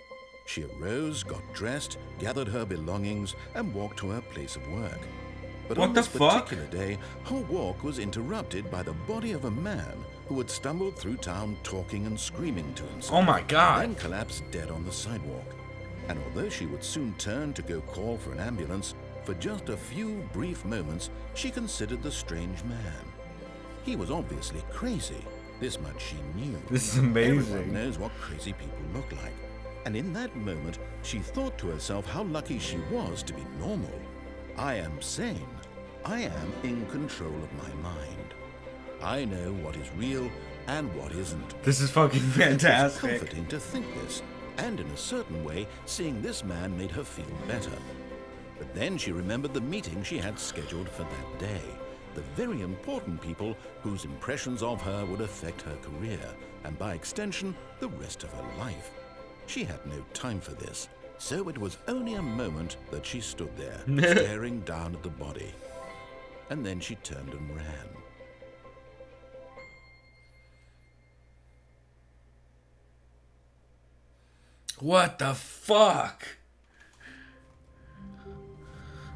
B: She arose, got dressed, gathered her belongings, and walked to her place of work. But on this particular day, her walk was interrupted by the body of a man who had stumbled through town talking and screaming to himself.
A: Oh my God.
B: And then collapsed dead on the sidewalk. And although she would soon turn to go call for an ambulance, for just a few brief moments, she considered the strange man. He was obviously crazy. This much she knew.
A: This is amazing.
B: Everyone knows what crazy people look like. And in that moment, she thought to herself how lucky she was to be normal. I am sane. I am in control of my mind. I know what is real and what isn't.
A: This is fucking fantastic.
B: It's comforting to think this, and in a certain way, seeing this man made her feel better. But then she remembered the meeting she had scheduled for that day. The very important people whose impressions of her would affect her career, and by extension, the rest of her life. She had no time for this, so it was only a moment that she stood there, staring down at the body. And then she turned and ran.
A: What the fuck?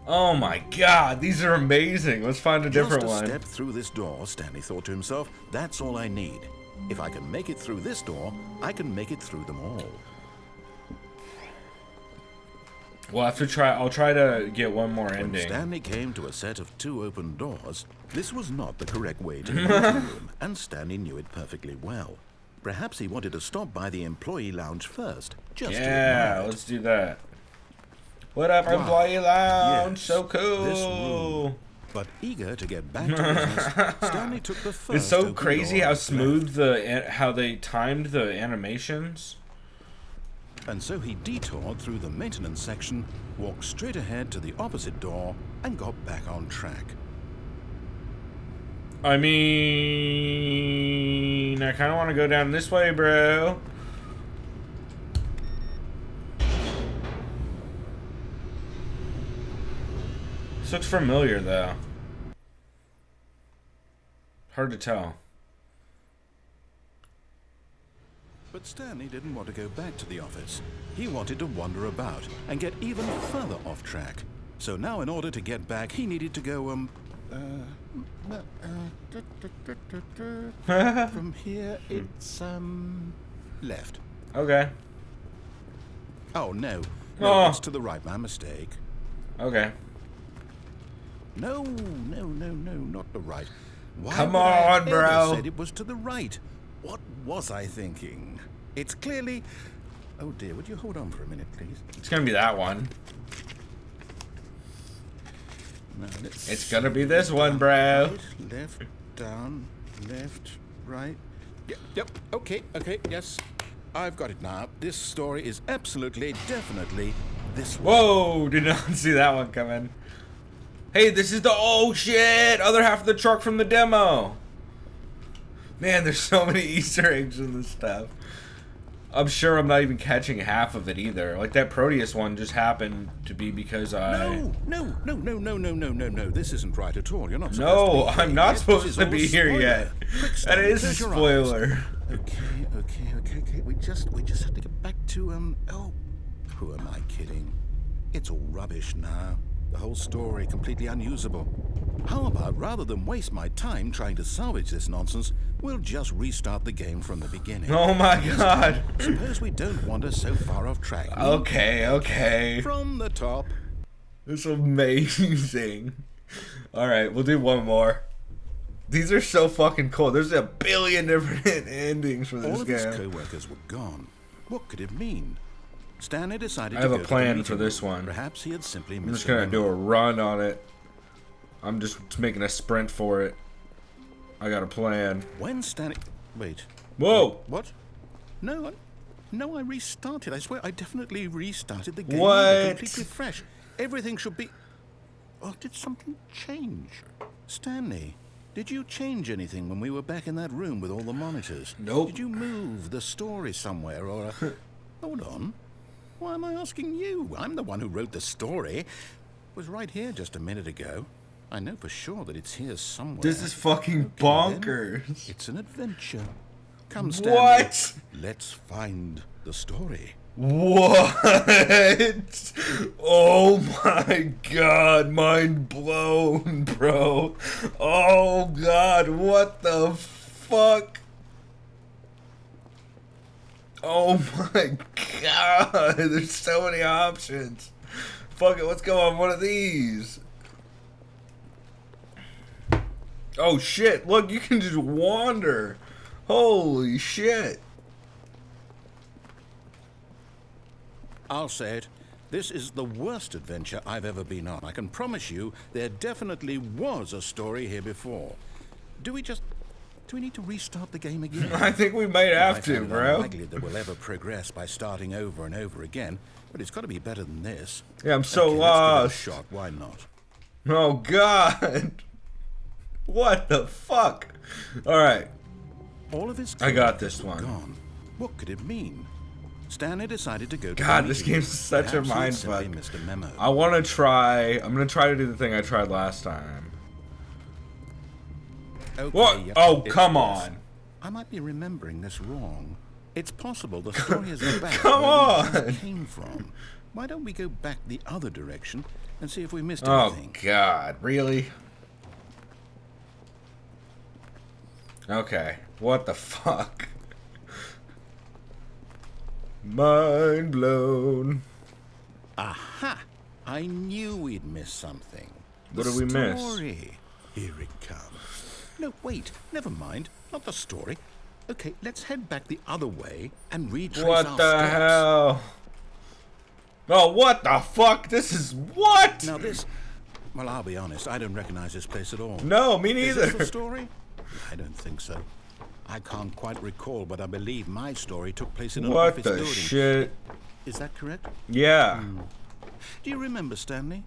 A: Oh my god, these are amazing. Let's find a different one.
B: Just a step through this door, Stanley thought to himself. That's all I need. If I can make it through this door, I can make it through them all.
A: We'll have to try. I'll try to get one more ending.
B: When Stanley came to a set of 2 open doors, this was not the correct way to the meeting room, and Stanley knew it perfectly well. Perhaps he wanted to stop by the employee lounge first, just to admire it.
A: Let's do that. What up, employee lounge?
B: Yes,
A: so cool.
B: This room. But eager to get back to business, Stanley took the first.
A: It's so
B: open
A: crazy
B: door
A: how
B: and
A: smooth how they timed the animations.
B: And so he detoured through the maintenance section, walked straight ahead to the opposite door, and got back on track.
A: I mean, I kind of want to go down this way, bro. This looks familiar, though. Hard to tell.
B: But Stanley didn't want to go back to the office. He wanted to wander about and get even further off track. So now in order to get back, he needed to go, from here, it's, left.
A: Okay.
B: Oh, no.
A: Oh.
B: It's to the right. My mistake.
A: Okay.
B: No, not the right. Why
A: Come
B: would I
A: on,
B: ever
A: bro.
B: said it was to the right? What was I thinking? It's clearly... Oh, dear. Would you hold on for a minute, please?
A: It's gonna be that one.
B: No,
A: It's gonna be this one, bro.
B: Right, left, down, left, right. Yep. Okay. Yes. I've got it now. This story is absolutely, definitely this one.
A: Whoa! Did not see that one coming. Hey, this is the oh shit! Other half of the truck from the demo. Man, there's so many Easter eggs in this stuff. I'm sure I'm not even catching half of it either. Like that Proteus one just happened to be because I...
B: No. This isn't right at all. You're not supposed
A: No,
B: to be
A: I'm not
B: yet.
A: supposed to be here yet.
B: Quick,
A: That
B: Stanley,
A: is a
B: close your
A: spoiler.
B: eyes. Okay. We just have to get back to, oh, who am I kidding? It's all rubbish now. The whole story completely unusable. How about, rather than waste my time trying to salvage this nonsense, we'll just restart the game from the beginning.
A: Oh my god.
B: Suppose we don't wander so far off track.
A: Okay.
B: From the top.
A: It's amazing. Alright, we'll do one more. These are so fucking cool. There's a billion different endings for this
B: All of
A: game.
B: his co-workers were gone. What could it mean? Stanley decided
A: I have
B: to
A: a
B: go to
A: plan
B: the
A: for
B: meeting
A: this
B: room.
A: one.
B: Perhaps he had simply
A: I'm
B: missed
A: just gonna
B: a
A: do
B: memo.
A: a run on it. I'm just making a sprint for it. I got a plan.
B: When Stanley... Wait.
A: Whoa!
B: What? No, I restarted. I swear, I definitely restarted the game.
A: What?
B: Completely fresh. Everything should be... Oh, did something change? Stanley, did you change anything when we were back in that room with all the monitors?
A: Nope.
B: Did you move the story somewhere or... Hold on. Why am I asking you? I'm the one who wrote the story. It was right here just a minute ago. I know for sure that it's here somewhere.
A: This is fucking
B: Okay,
A: bonkers.
B: then. It's an adventure. Come, Stanley.
A: What?
B: Let's find the story.
A: What? Oh my god, mind blown, bro. Oh god, what the fuck? Oh my god, there's so many options. Fuck it, let's go on one of these. Oh shit, look, you can just wander. Holy shit.
B: I'll say it. This is the worst adventure I've ever been on. I can promise you there definitely was a story here before. Do we need to restart the game again?
A: I think we might have to, bro.
B: Unlikely that we'll ever progress by starting over and over again, but it's got to be better than this.
A: Yeah, I'm so
B: okay,
A: lost.
B: Let's give it a shot. Why not?
A: Oh, God. What the fuck? All right.
B: All of his
A: I got this one.
B: Gone. What could it mean? Stanley decided to go to
A: God, this game's such a mindfuck. I want to try. I'm going to try to do the thing I tried last time.
B: Okay,
A: what?
B: Yep,
A: Oh, come on.
B: I might be remembering this wrong. It's possible the story is back
A: come on.
B: Where it came from. Why don't we go back the other direction and see if we missed anything?
A: Oh, God. Really? Okay. What the fuck? Mind blown.
B: Aha! I knew we'd miss something.
A: What did we miss?
B: Story. Here it comes. No, wait. Never mind. Not the story. Okay, let's head back the other way and retrace our steps.
A: What the hell? Oh, what the fuck? This is what?
B: Now this... Well, I'll be honest. I don't recognize this place at all.
A: No, me neither.
B: Is this the story? I don't think so. I can't quite recall, but I believe my story took place in an office building.
A: What the shit?
B: Is that correct?
A: Yeah.
B: Do you remember, Stanley?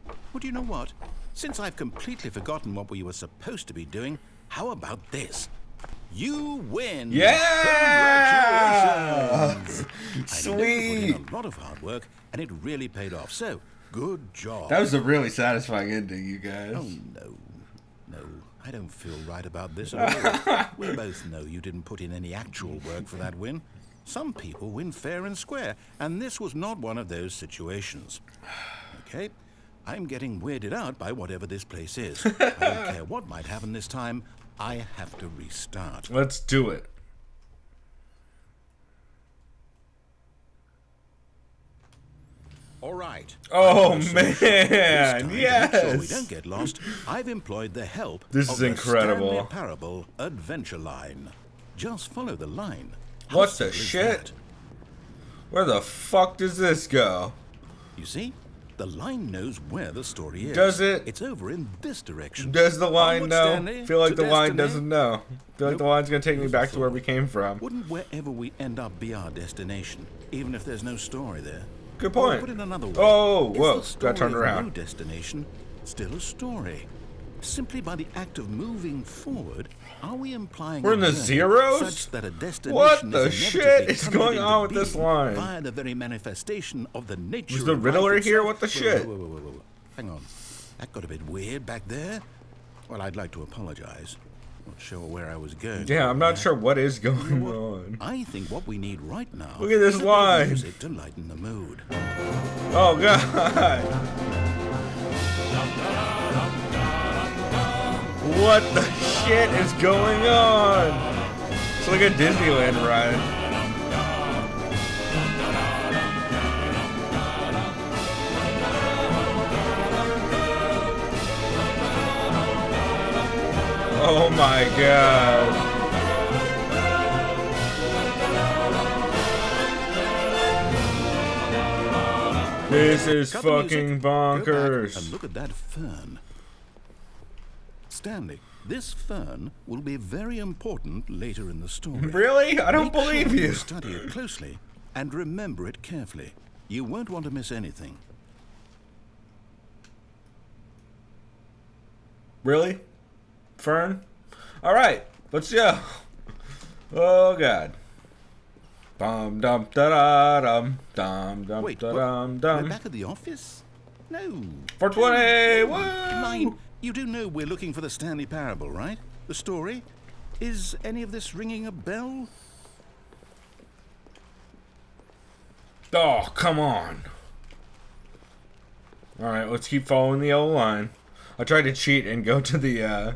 B: Well, do you know what? Since I've completely forgotten what we were supposed to be doing, how about this? You win!
A: Yeah!
B: Congratulations!
A: Sweet!
B: I know you put in a lot of hard work, and it really paid off. So, good job.
A: That was a really satisfying ending, you guys.
B: Oh, no. I don't feel right about this at all. We both know you didn't put in any actual work for that win. Some people win fair and square, and this was not one of those situations. Okay, I'm getting weirded out by whatever this place is. I don't care what might happen this time. I have to restart.
A: Let's do it.
B: All right.
A: Oh, man. Yes.
B: To make sure we don't get lost, I've employed the help
A: this
B: of
A: is
B: the
A: incredible.
B: Stanley Parable adventure line. Just follow the line.
A: What the shit? Where the fuck does this go?
B: You see? The line knows where the story is.
A: Does it?
B: It's over in this direction.
A: Does the line
B: Onward,
A: know?
B: Stanley,
A: Feel like
B: to
A: the line
B: destiny.
A: doesn't know. Feel like the line's gonna take me back to where we came from.
B: Wouldn't wherever we end up be our destination, even if there's no story there?
A: Good point.
B: Or put it another way.
A: Oh,
B: Is
A: whoa!
B: the story
A: Got turned
B: of
A: around.
B: No destination, still a story. Simply by the act of moving forward, are we implying
A: We're in the zeros?
B: such that a destination
A: What the
B: is
A: shit is
B: coming
A: going
B: into
A: on with this
B: being
A: line?
B: Via the very manifestation of the nature
A: Was the
B: of
A: Riddler
B: life
A: here?
B: itself?
A: What the shit?
B: Whoa. Hang on. That got a bit weird back there. Well, I'd like to apologize. Not sure where I was going.
A: Yeah, I'm not sure what is going on.
B: I think what we need right now
A: Look at this
B: is a bit
A: line.
B: of music to lighten the mood.
A: Oh god! What the shit is going on? It's like a Disneyland ride. Oh my god. This is
B: Cut the
A: fucking
B: music. Go back
A: bonkers.
B: and look at that fern. Stanley, this fern will be very important later in the story.
A: Really? I don't
B: Make
A: believe
B: sure
A: you.
B: Study it closely and remember it carefully. You won't want to miss anything.
A: Really? Fern? Alright, let's go. Oh god. Dum dum da da dum dum dum
B: Wait,
A: da
B: what?
A: dum
B: We're
A: dum.
B: back at the office? No.
A: 420! Woo!
B: Line, you do know we're looking for the Stanley Parable, right? The story? Is any of this ringing a bell?
A: Oh, come on. Alright, let's keep following the yellow line. I tried to cheat and go to the,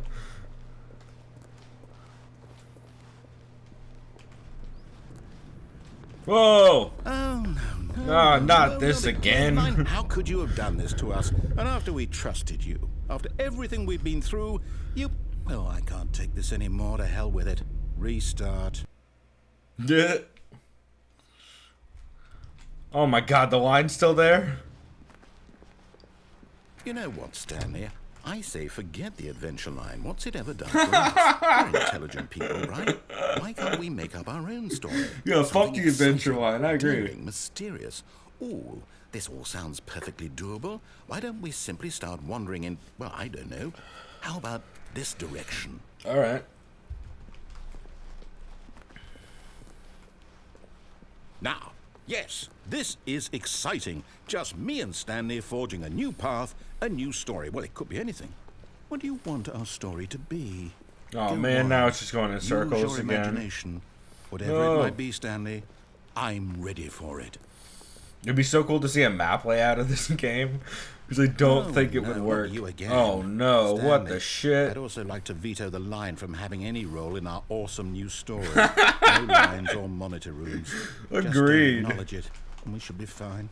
A: Whoa!
B: Oh, no.
A: Ah, not
B: No,
A: this
B: no,
A: again.
B: Line, how could you have done this to us? And after we trusted you, after everything we've been through, you... Oh, I can't take this anymore. To hell with it. Restart.
A: Yeah. Oh my god, the line's still there?
B: You know what, Stanley? I say forget the adventure line. What's it ever done for us? We're intelligent people, right? Why can't we make up our own story?
A: Yeah, fuck the adventure line. I agree.
B: Daring, mysterious. Ooh, this all sounds perfectly doable. Why don't we simply start wandering in, well, I don't know. How about this direction?
A: All right.
B: Now, yes, this is exciting. Just me and Stanley forging a new path, a new story. Well, it could be anything. What do you want our story to be?
A: Oh
B: Go
A: man,
B: on.
A: now it's just going in circles
B: Use your
A: again.
B: imagination. Whatever
A: No.
B: it might be, Stanley, I'm ready for it.
A: It'd be so cool to see a map layout of this game, because I don't think it would
B: no,
A: work.
B: you again.
A: Oh no, what
B: Stanley,
A: the shit?
B: I'd also like to veto the line from having any role in our awesome new story. No lines or monitor rooms.
A: Agreed.
B: Just acknowledge it, and we should be fine.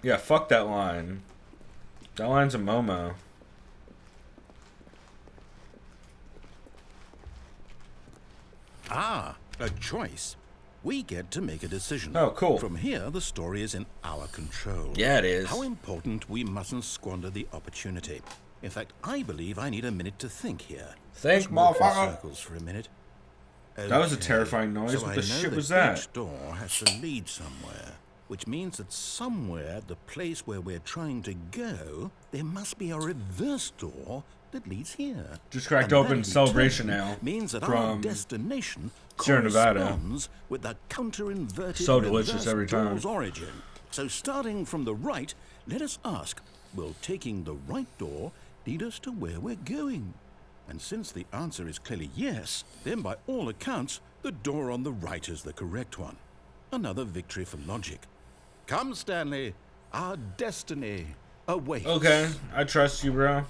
A: Yeah, fuck that line. That line's a Momo.
B: Ah, a choice. We get to make a decision.
A: Oh, cool.
B: From here, the story is in our control.
A: Yeah, it is.
B: How important we mustn't squander the opportunity. In fact, I believe I need a minute to think here.
A: Think,
B: Just walk in
A: motherfucker.
B: circles for a minute.
A: That was a
B: Okay,
A: terrifying noise.
B: so
A: What
B: I
A: the
B: know
A: shit was
B: Each
A: that?
B: door has to lead somewhere, which means that somewhere, the place where we're trying to go, there must be a reverse door that leads here.
A: Just cracked
B: And
A: open
B: that in
A: Celebration
B: turn
A: Ale
B: means that our
A: from
B: destination
A: Sierra Nevada.
B: corresponds with the counter-inverted
A: So delicious
B: reverse
A: every time.
B: door's origin. So starting from the right, let us ask, will taking the right door lead us to where we're going? And since the answer is clearly yes, then by all accounts, the door on the right is the correct one. Another victory for logic. Come, Stanley, our destiny awaits.
A: Okay, I trust you, bro.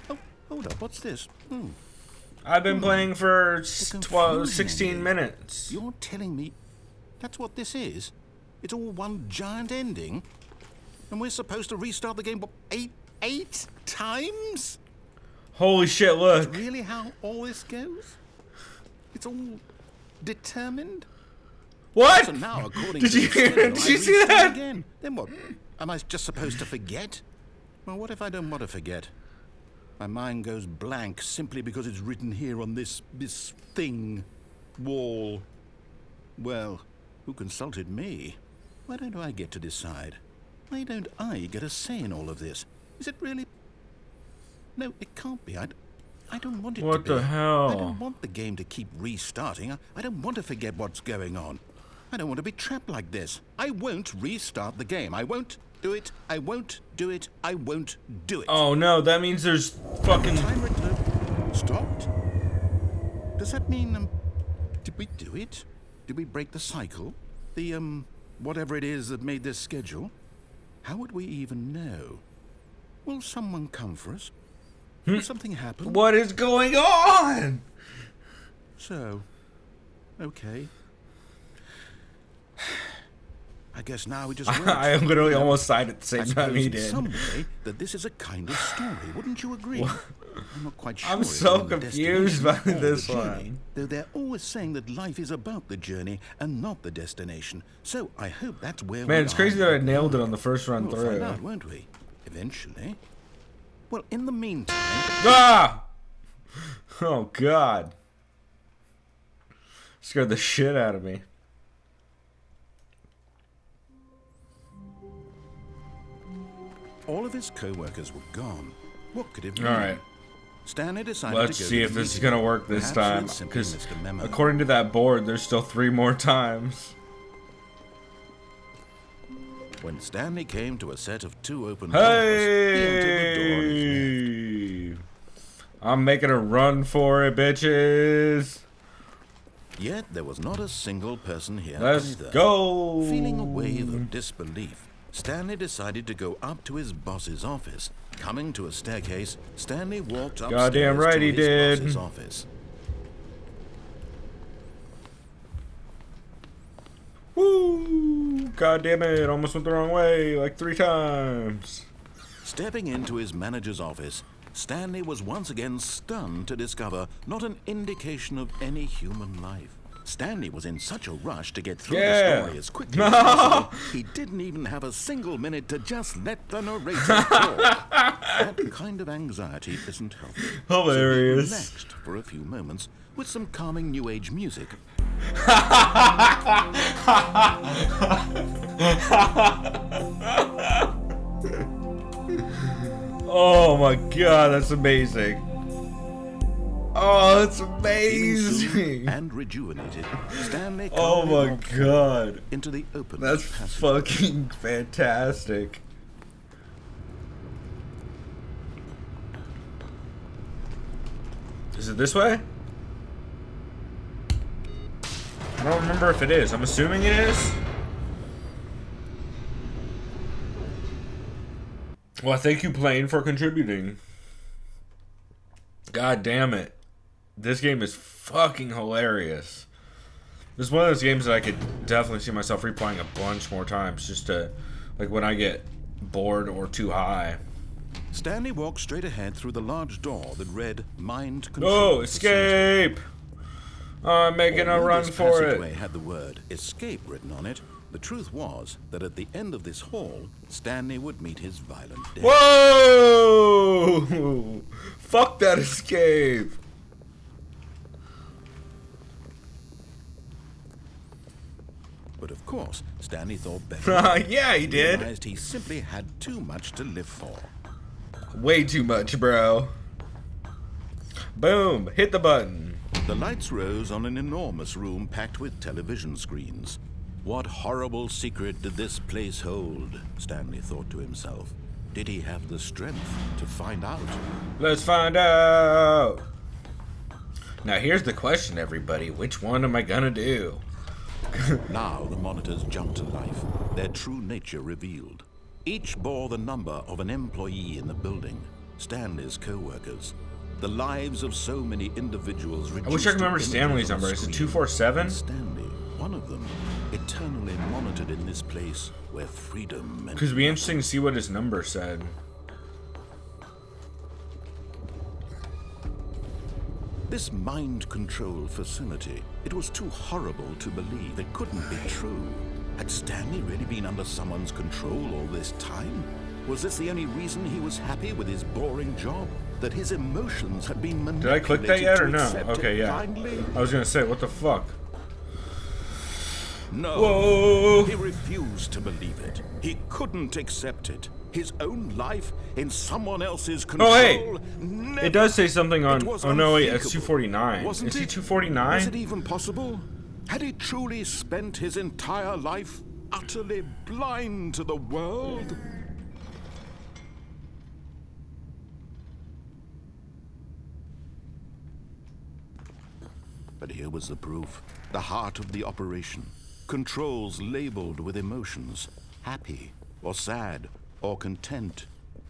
B: Oh, hold up, what's this?
A: I've been playing for
B: The
A: 12,
B: confusion
A: 16
B: ending.
A: minutes.
B: You're telling me that's what this is? It's all one giant ending? And we're supposed to restart the game, what, eight times?
A: Holy shit, look.
B: Really how all this goes? It's all determined?
A: What?
B: So now, according
A: Did
B: to
A: you
B: the schedule,
A: did
B: I
A: you see
B: restart
A: that?
B: again. Then what? Am I just supposed to forget? Well, what if I don't want to forget? My mind goes blank simply because it's written here on this thing, wall. Well, who consulted me? Why don't I get to decide? Why don't I get a say in all of this? Is it really? No, it can't be. I don't want it to be.
A: What the hell?
B: I don't want the game to keep restarting. I don't want to forget what's going on. I don't want to be trapped like this. I won't restart the game. I won't do it. I won't do it. I won't do it.
A: Oh no, that means there's fucking...
B: Timer stopped? Does that mean, did we do it? Did we break the cycle? The, whatever it is that made this schedule? How would we even know? Will someone come for us? Will something happen?
A: What is going on?
B: So, okay. I guess now we just wait.
A: I literally almost sighed at the same
B: I
A: time he
B: suppose in
A: did.
B: some way that this is a kind of story, wouldn't you agree? I'm not quite sure.
A: I'm
B: if
A: so
B: I'm the
A: confused by
B: destination or
A: this
B: the journey,
A: one.
B: Though they're always saying that life is about the journey and not the destination. So I hope that's where we
A: Man, it's
B: are.
A: crazy that I nailed it on the first run
B: We'll
A: through.
B: find out, won't we? Eventually. Well, in the meantime,
A: Ah! Oh god. Scared the shit out of me.
B: all of his co-workers were gone. What could it mean?
A: Alright.
B: Stanley decided
A: Let's
B: to go
A: see
B: to
A: if
B: the
A: this is
B: meeting.
A: gonna work this
B: Perhaps
A: time.
B: he'd simply
A: Because
B: missed a memo.
A: according to that board, there's still 3 more times.
B: When Stanley came to a set of 2 open doors, he entered the door on his left.
A: Hey! I'm making a run for it, bitches.
B: Yet there was not a single person here
A: Let's
B: either.
A: go.
B: Feeling a wave of disbelief, Stanley decided to go up to his boss's office. Coming to a staircase, Stanley walked upstairs
A: Goddamn right
B: to
A: he
B: his
A: did.
B: boss's office.
A: Woo! God damn it! Almost went the wrong way like 3 times.
B: Stepping into his manager's office, Stanley was once again stunned to discover not an indication of any human life. Stanley was in such a rush to get through the story as quickly as possible, he didn't even have a single minute to just let the narrator talk. That kind of anxiety isn't healthy.
A: Hilarious.
B: So he relaxed for a few moments with some calming New Age music.
A: Oh my god, that's amazing. Oh, that's amazing.
B: And rejuvenated, Stanley
A: oh my god.
B: Into the open.
A: That's fucking fantastic. Is it this way? I don't remember if it is. I'm assuming it is. Well, thank you, Plane, for contributing. God damn it. This game is fucking hilarious. This is one of those games that I could definitely see myself replaying a bunch more times, just to, like, when I get bored or too high.
B: Stanley walked straight ahead through the large door that read Mind Control.
A: Oh, escape! I'm making a run for it.
B: Passageway had the word escape written on it. The truth was that at the end of this hall, Stanley would meet his violent death.
A: Whoa! Fuck that escape!
B: But of course, Stanley thought better.
A: Yeah, he did.
B: He realized he simply had too much to live for.
A: Way too much, bro. Boom! Hit the button.
B: The lights rose on an enormous room packed with television screens. What horrible secret did this place hold? Stanley thought to himself. Did he have the strength to find out?
A: Let's find out. Now here's the question, everybody. Which one am I gonna do?
B: Now the monitors jumped to life, their true nature revealed. Each bore the number of an employee in the building, Stanley's co-workers. The lives of so many individuals reduced.
A: I wish I could remember Stanley's number. Is it 247?
B: Stanley, one of them, eternally monitored in this place where freedom and...
A: Because it'd be interesting to see what his number said.
B: This mind control facility, it was too horrible to believe. It couldn't be true. Had Stanley really been under someone's control all this time? Was this the only reason he was happy with his boring job? That his emotions had been manipulated?
A: Did I click that yet or no?
B: accept
A: Okay,
B: it
A: yeah.
B: blindly?
A: I was gonna say, what the fuck?
B: No.
A: Whoa!
B: He refused to believe it. He couldn't accept it. His own life in someone else's control.
A: Oh, hey!
B: Never.
A: It does say something on... Oh, no, wait, it's
B: unthinkable.
A: 249.
B: Wasn't
A: Is he
B: it?
A: 249?
B: Was it even possible? Had he truly spent his entire life utterly blind to the world? But here was the proof. The heart of the operation. Controls labeled with emotions. Happy, or sad, or content.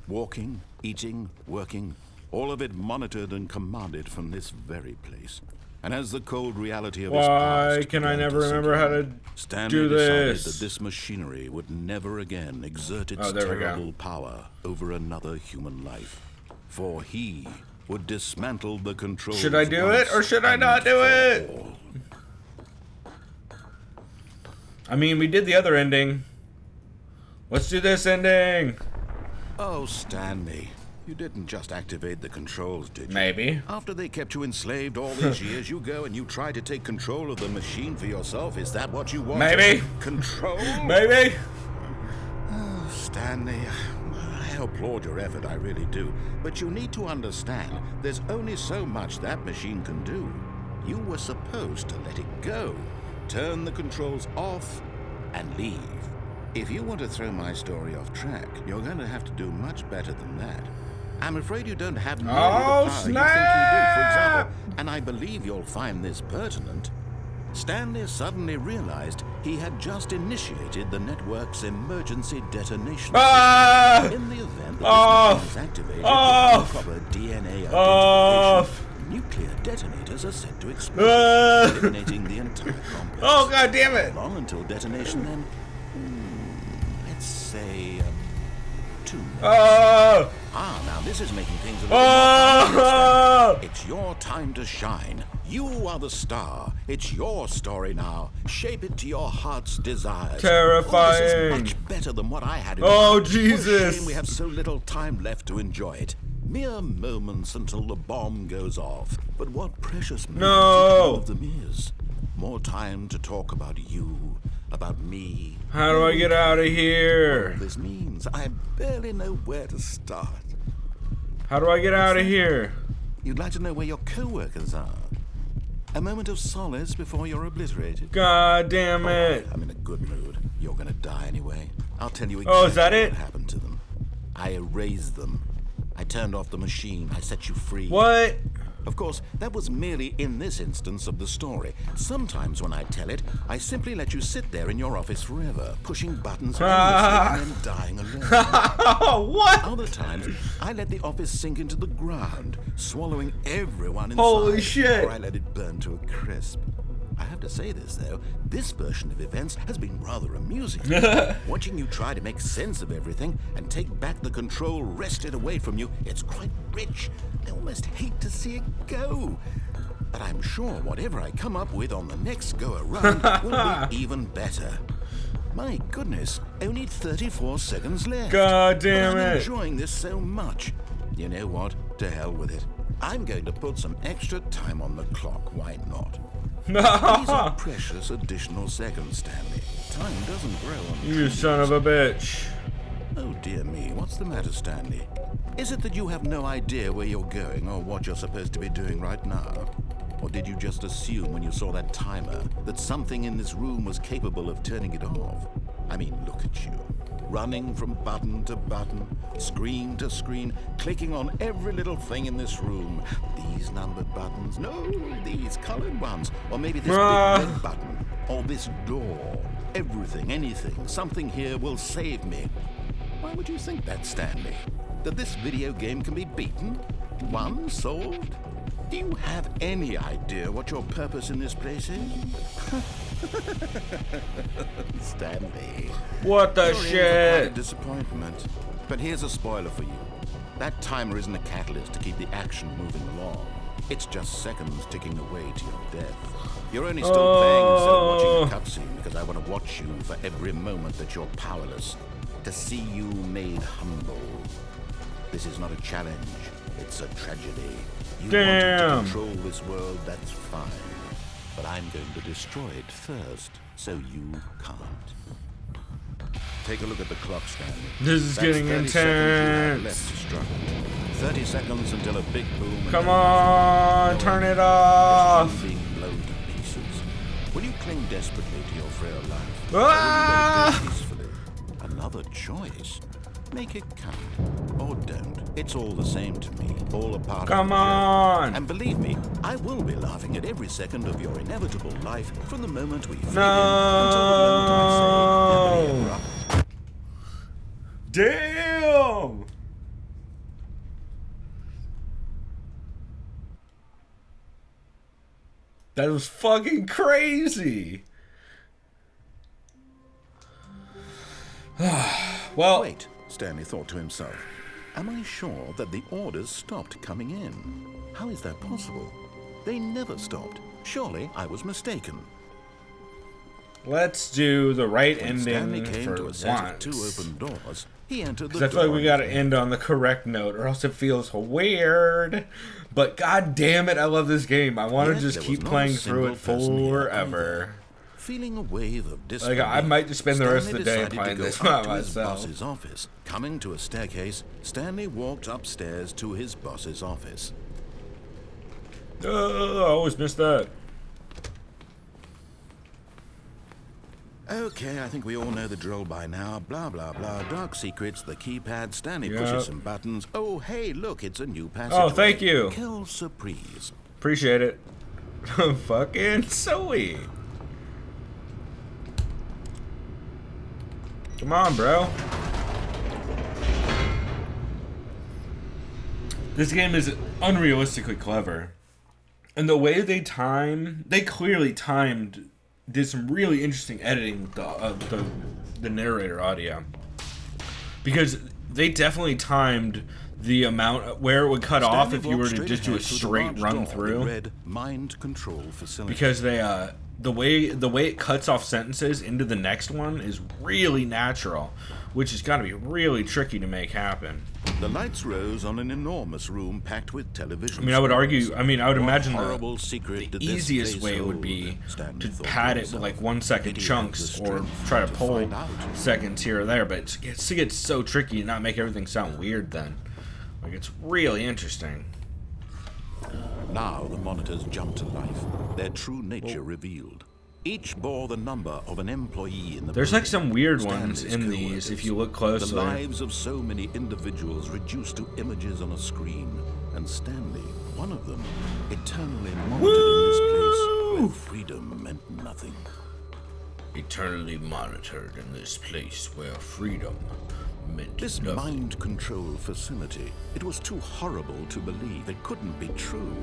B: Walking, eating, working. All of it monitored and commanded from this very place. And as the cold reality of his past...
A: Why can I never remember how to
B: Stanley
A: do
B: decided
A: this?
B: that this machinery would never again exert its
A: there we go.
B: terrible power over another human life. For he would dismantle the controls.
A: Should I do it or should I
B: once
A: not do
B: and
A: it?
B: for all.
A: I mean, we did the other ending. Let's do this ending.
B: Oh, Stanley, you didn't just activate the controls, did you?
A: Maybe.
B: After they kept you enslaved all these years, you go and you try to take control of the machine for yourself. Is that what you want?
A: Maybe.
B: Control?
A: Maybe.
B: Oh, Stanley, I applaud your effort, I really do. But you need to understand, there's only so much that machine can do. You were supposed to let it go. Turn the controls off and leave. If you want to throw my story off track, you're going to have to do much better than that. I'm afraid you don't have nearly the power you think you do, for example, and I believe you'll find this pertinent. Stanley suddenly realized he had just initiated the network's emergency detonation system. In the event that this machine is activated with proper DNA identification, nuclear detonators are set to explode, eliminating the entire complex.
A: Oh, god damn it!
B: Long until detonation, then, let's say, 2 minutes. Now Now, this is making things a little more fun. It's your time to shine. You are the star. It's your story now. Shape it to your heart's desires.
A: Terrifying.
B: This is much better than what I had in
A: mind.
B: What a
A: Jesus.
B: shame we have so little time left to enjoy it. Mere moments until the bomb goes off. But what precious moments each one of them is. More time to talk about you, about me.
A: How do I get out of here?
B: All this means I barely know where to start.
A: How do I get out of here?
B: You'd like to know where your co-workers are? A moment of solace before you're obliterated.
A: God damn it.
B: Right, I'm in a good mood. You're gonna die anyway. I'll tell you
A: exactly is that
B: what happened to them. I erased them. I turned off the machine. I set you free.
A: What?
B: Of course, that was merely in this instance of the story. Sometimes when I tell it, I simply let you sit there in your office forever, pushing buttons endlessly and then dying alone.
A: What?
B: Other times, I let the office sink into the ground, swallowing everyone inside.
A: Holy shit.
B: Or I let it burn to a crisp. I have to say this, though. This version of events has been rather amusing. Watching you try to make sense of everything and take back the control wrested away from you, it's quite rich. I almost hate to see it go. But I'm sure whatever I come up with on the next go-around will be even better. My goodness, only 34 seconds left.
A: God damn
B: I'm
A: it.
B: enjoying this so much. You know what? To hell with it. I'm going to put some extra time on the clock. Why not? These are precious additional seconds, Stanley. Time doesn't grow on
A: You
B: trees.
A: son of a bitch.
B: Oh dear me, what's the matter, Stanley? Is it that you have no idea where you're going or what you're supposed to be doing right now? Or did you just assume when you saw that timer that something in this room was capable of turning it off? I mean, look at you. Running from button to button, screen to screen, clicking on every little thing in this room. These numbered buttons, no, these colored ones. Or maybe this big red button, or this door. Everything, anything, something here will save me. Why would you think that, Stanley? That this video game can be beaten? Won? Solved? Do you have any idea what your purpose in this place is? Stanley.
A: What the
B: You're in for quite
A: shit?
B: a disappointment. But here's a spoiler for you. That timer isn't a catalyst to keep the action moving along. It's just seconds ticking away to your death. You're only still playing instead of watching a cutscene because I want to watch you for every moment that you're powerless. To see you made humble. This is not a challenge. It's a tragedy. You wanted to control this world, that's fine. But I'm going to destroy it first, so you can't. Take a look at the clock, Stanley.
A: This is
B: That's
A: getting
B: 30 seconds you have
A: intense.
B: left to struggle. 30 seconds until a big boom. and
A: Come
B: then
A: on, turn it off.
B: this room being blown to pieces. Will you cling desperately to your frail life?
A: Ah!
B: Or will you let it go peacefully? Another choice. Make it count. Or don't. It's all the same to me. All a part
A: Come
B: of the journey.
A: on.
B: And believe me, I will be laughing at every second of your inevitable life from the moment we fade
A: No.
B: in until the moment I say, "Happily ever after."
A: Damn. That was fucking crazy. Well,
B: Wait, Stanley thought to himself. Am I sure that the orders stopped coming in? How is that possible? They never stopped. Surely I was mistaken.
A: let's do the right
B: When Stanley
A: ending
B: came
A: for
B: to a set of
A: once.
B: 2 open doors, he entered the
A: Because I feel like
B: door
A: we gotta
B: and-
A: end on the correct note, or else it feels weird. But god damn it, I love this game. I want to
B: Yet
A: just
B: there
A: keep
B: was not
A: playing
B: a
A: through it
B: single person here
A: forever.
B: Feeling a wave of
A: Like,
B: disbelief,
A: I might just spend the rest of the day
B: Stanley
A: playing
B: decided
A: this
B: to go
A: by
B: up to his
A: myself.
B: boss's office. Coming to a staircase, Stanley walked upstairs to his boss's office.
A: I always miss that.
B: Okay, I think we all know the drill by now. Blah, blah, blah. Dark secrets, the keypad. Stanley
A: Yep.
B: pushes some buttons. Oh, hey, look, it's a new passageway.
A: Oh, thank you.
B: Quelle surprise.
A: Appreciate it. Fucking sweet. Come on, bro. This game is unrealistically clever. And the way they clearly did some really interesting editing with the narrator audio. Because They definitely timed the amount where it would cut off if you were to just do a straight run through.
B: Mind control facility.
A: Because they the way it cuts off sentences into the next one is really natural, which has got to be really tricky to make happen.
B: The lights rose on an enormous room packed with television.
A: I would imagine
B: the
A: easiest way would be to pad it with like 1 second chunks or try to pull seconds here or there, but it gets so tricky to not make everything sound weird then. Like, it's really interesting.
B: Now the monitors jumped to life, their true nature revealed. Each bore the number of an employee in the
A: There's like some weird
B: Stanley's
A: ones in these if you look closely.
B: The lives of so many individuals reduced to images on a screen, and Stanley, one of them, eternally monitored in this place where freedom meant nothing.
A: Eternally monitored in this place where freedom meant
B: This
A: nothing.
B: mind control facility, it was too horrible to believe. It couldn't be true.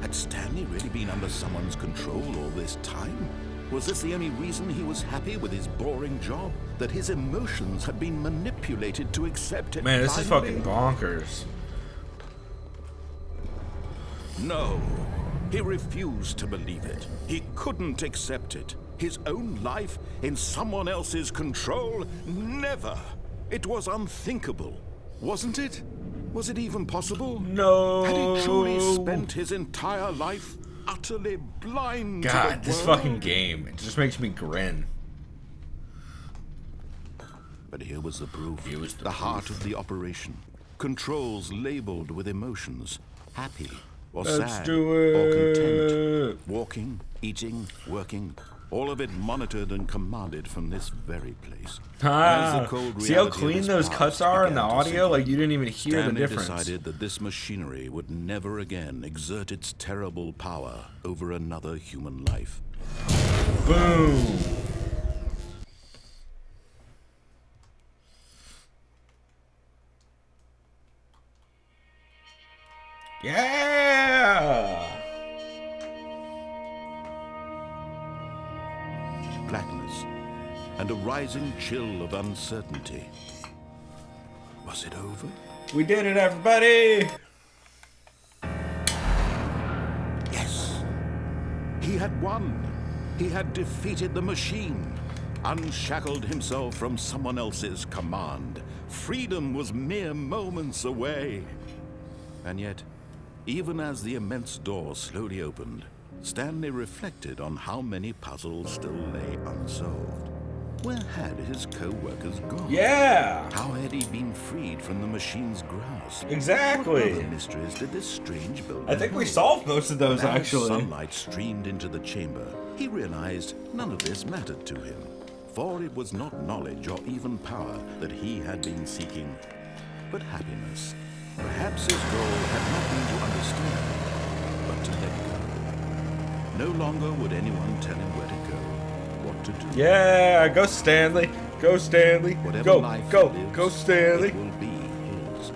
B: Had Stanley really been under someone's control all this time? Was this the only reason he was happy with his boring job? That his emotions had been manipulated to accept it?
A: Man, this is
B: finally?
A: fucking bonkers.
B: No, he refused to believe it. He couldn't accept it. His own life in someone else's control? Never. It was unthinkable, wasn't it? Was it even possible?
A: No.
B: Had he truly spent his entire life utterly blind
A: God,
B: to the
A: this
B: world?
A: fucking game, it just makes me grin.
B: But here was the proof.
A: Here was
B: the heart of the operation. Controls labeled with emotions. Happy or
A: Let's
B: sad
A: do
B: or content.
A: it.
B: Walking, eating, working. All of it monitored and commanded from this very place.
A: Ah,
B: As the cold
A: see how
B: reality of
A: clean
B: this
A: those
B: past
A: cuts are in the
B: began to
A: audio?
B: sink
A: Like,
B: in,
A: you didn't even hear
B: Stanley
A: the difference.
B: decided that this machinery would never again exert its terrible power over another human life.
A: Boom. Yeah.
B: Blackness and a rising chill of uncertainty. Was it over?
A: We did it, everybody.
B: Yes. He had won. He had defeated the machine, unshackled himself from someone else's command. Freedom was mere moments away. And yet, even as the immense door slowly opened, Stanley reflected on how many puzzles still lay unsolved. Where had his co-workers gone?
A: Yeah.
B: How had he been freed from the machine's grasp?
A: Exactly.
B: What other mysteries did this strange building
A: I think we
B: hold?
A: solved most of those,
B: As
A: actually.
B: sunlight streamed into the chamber, he realized none of this mattered to him, for it was not knowledge or even power that he had been seeking, but happiness. Perhaps his goal had not been to understand, but to let go. No longer would anyone tell him where to go, what to do.
A: Yeah, go Stanley. Go Stanley.
B: Whatever
A: Go,
B: life
A: go,
B: he lives,
A: go Stanley.
B: It will be his.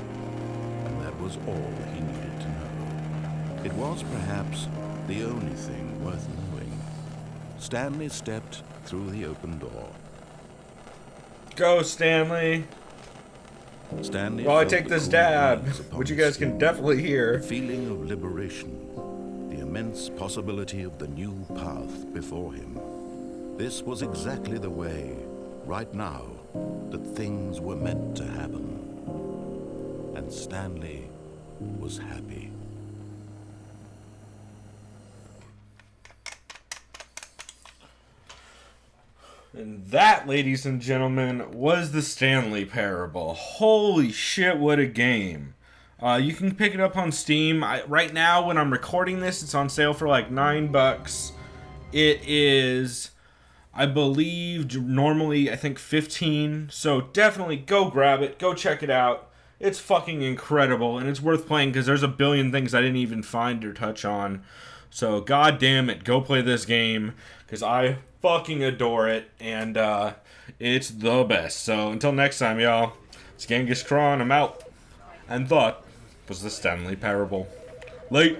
B: And that was all he needed to know. It was perhaps the only thing worth knowing. Stanley stepped through the open door.
A: Go Stanley.
B: Stanley
A: While I
B: felt
A: take
B: the
A: this
B: cool
A: dab,
B: breeze upon
A: which you
B: his
A: guys can
B: skin.
A: definitely hear.
B: The feeling of liberation, the immense possibility of the new path before him. This was exactly the way, right now, that things were meant to happen. And Stanley was happy.
A: And that, ladies and gentlemen, was the Stanley Parable. Holy shit, what a game. You can pick it up on Steam. Right now, when I'm recording this, it's on sale for like $9. It is, I believe, normally, I think 15. So definitely go grab it. Go check it out. It's fucking incredible. And it's worth playing because there's a billion things I didn't even find or touch on. So, god damn it, go play this game. Because I fucking adore it. And it's the best. So, until next time, y'all. It's Ghengiskron. I'm out. And that was the Stanley Parable. Late.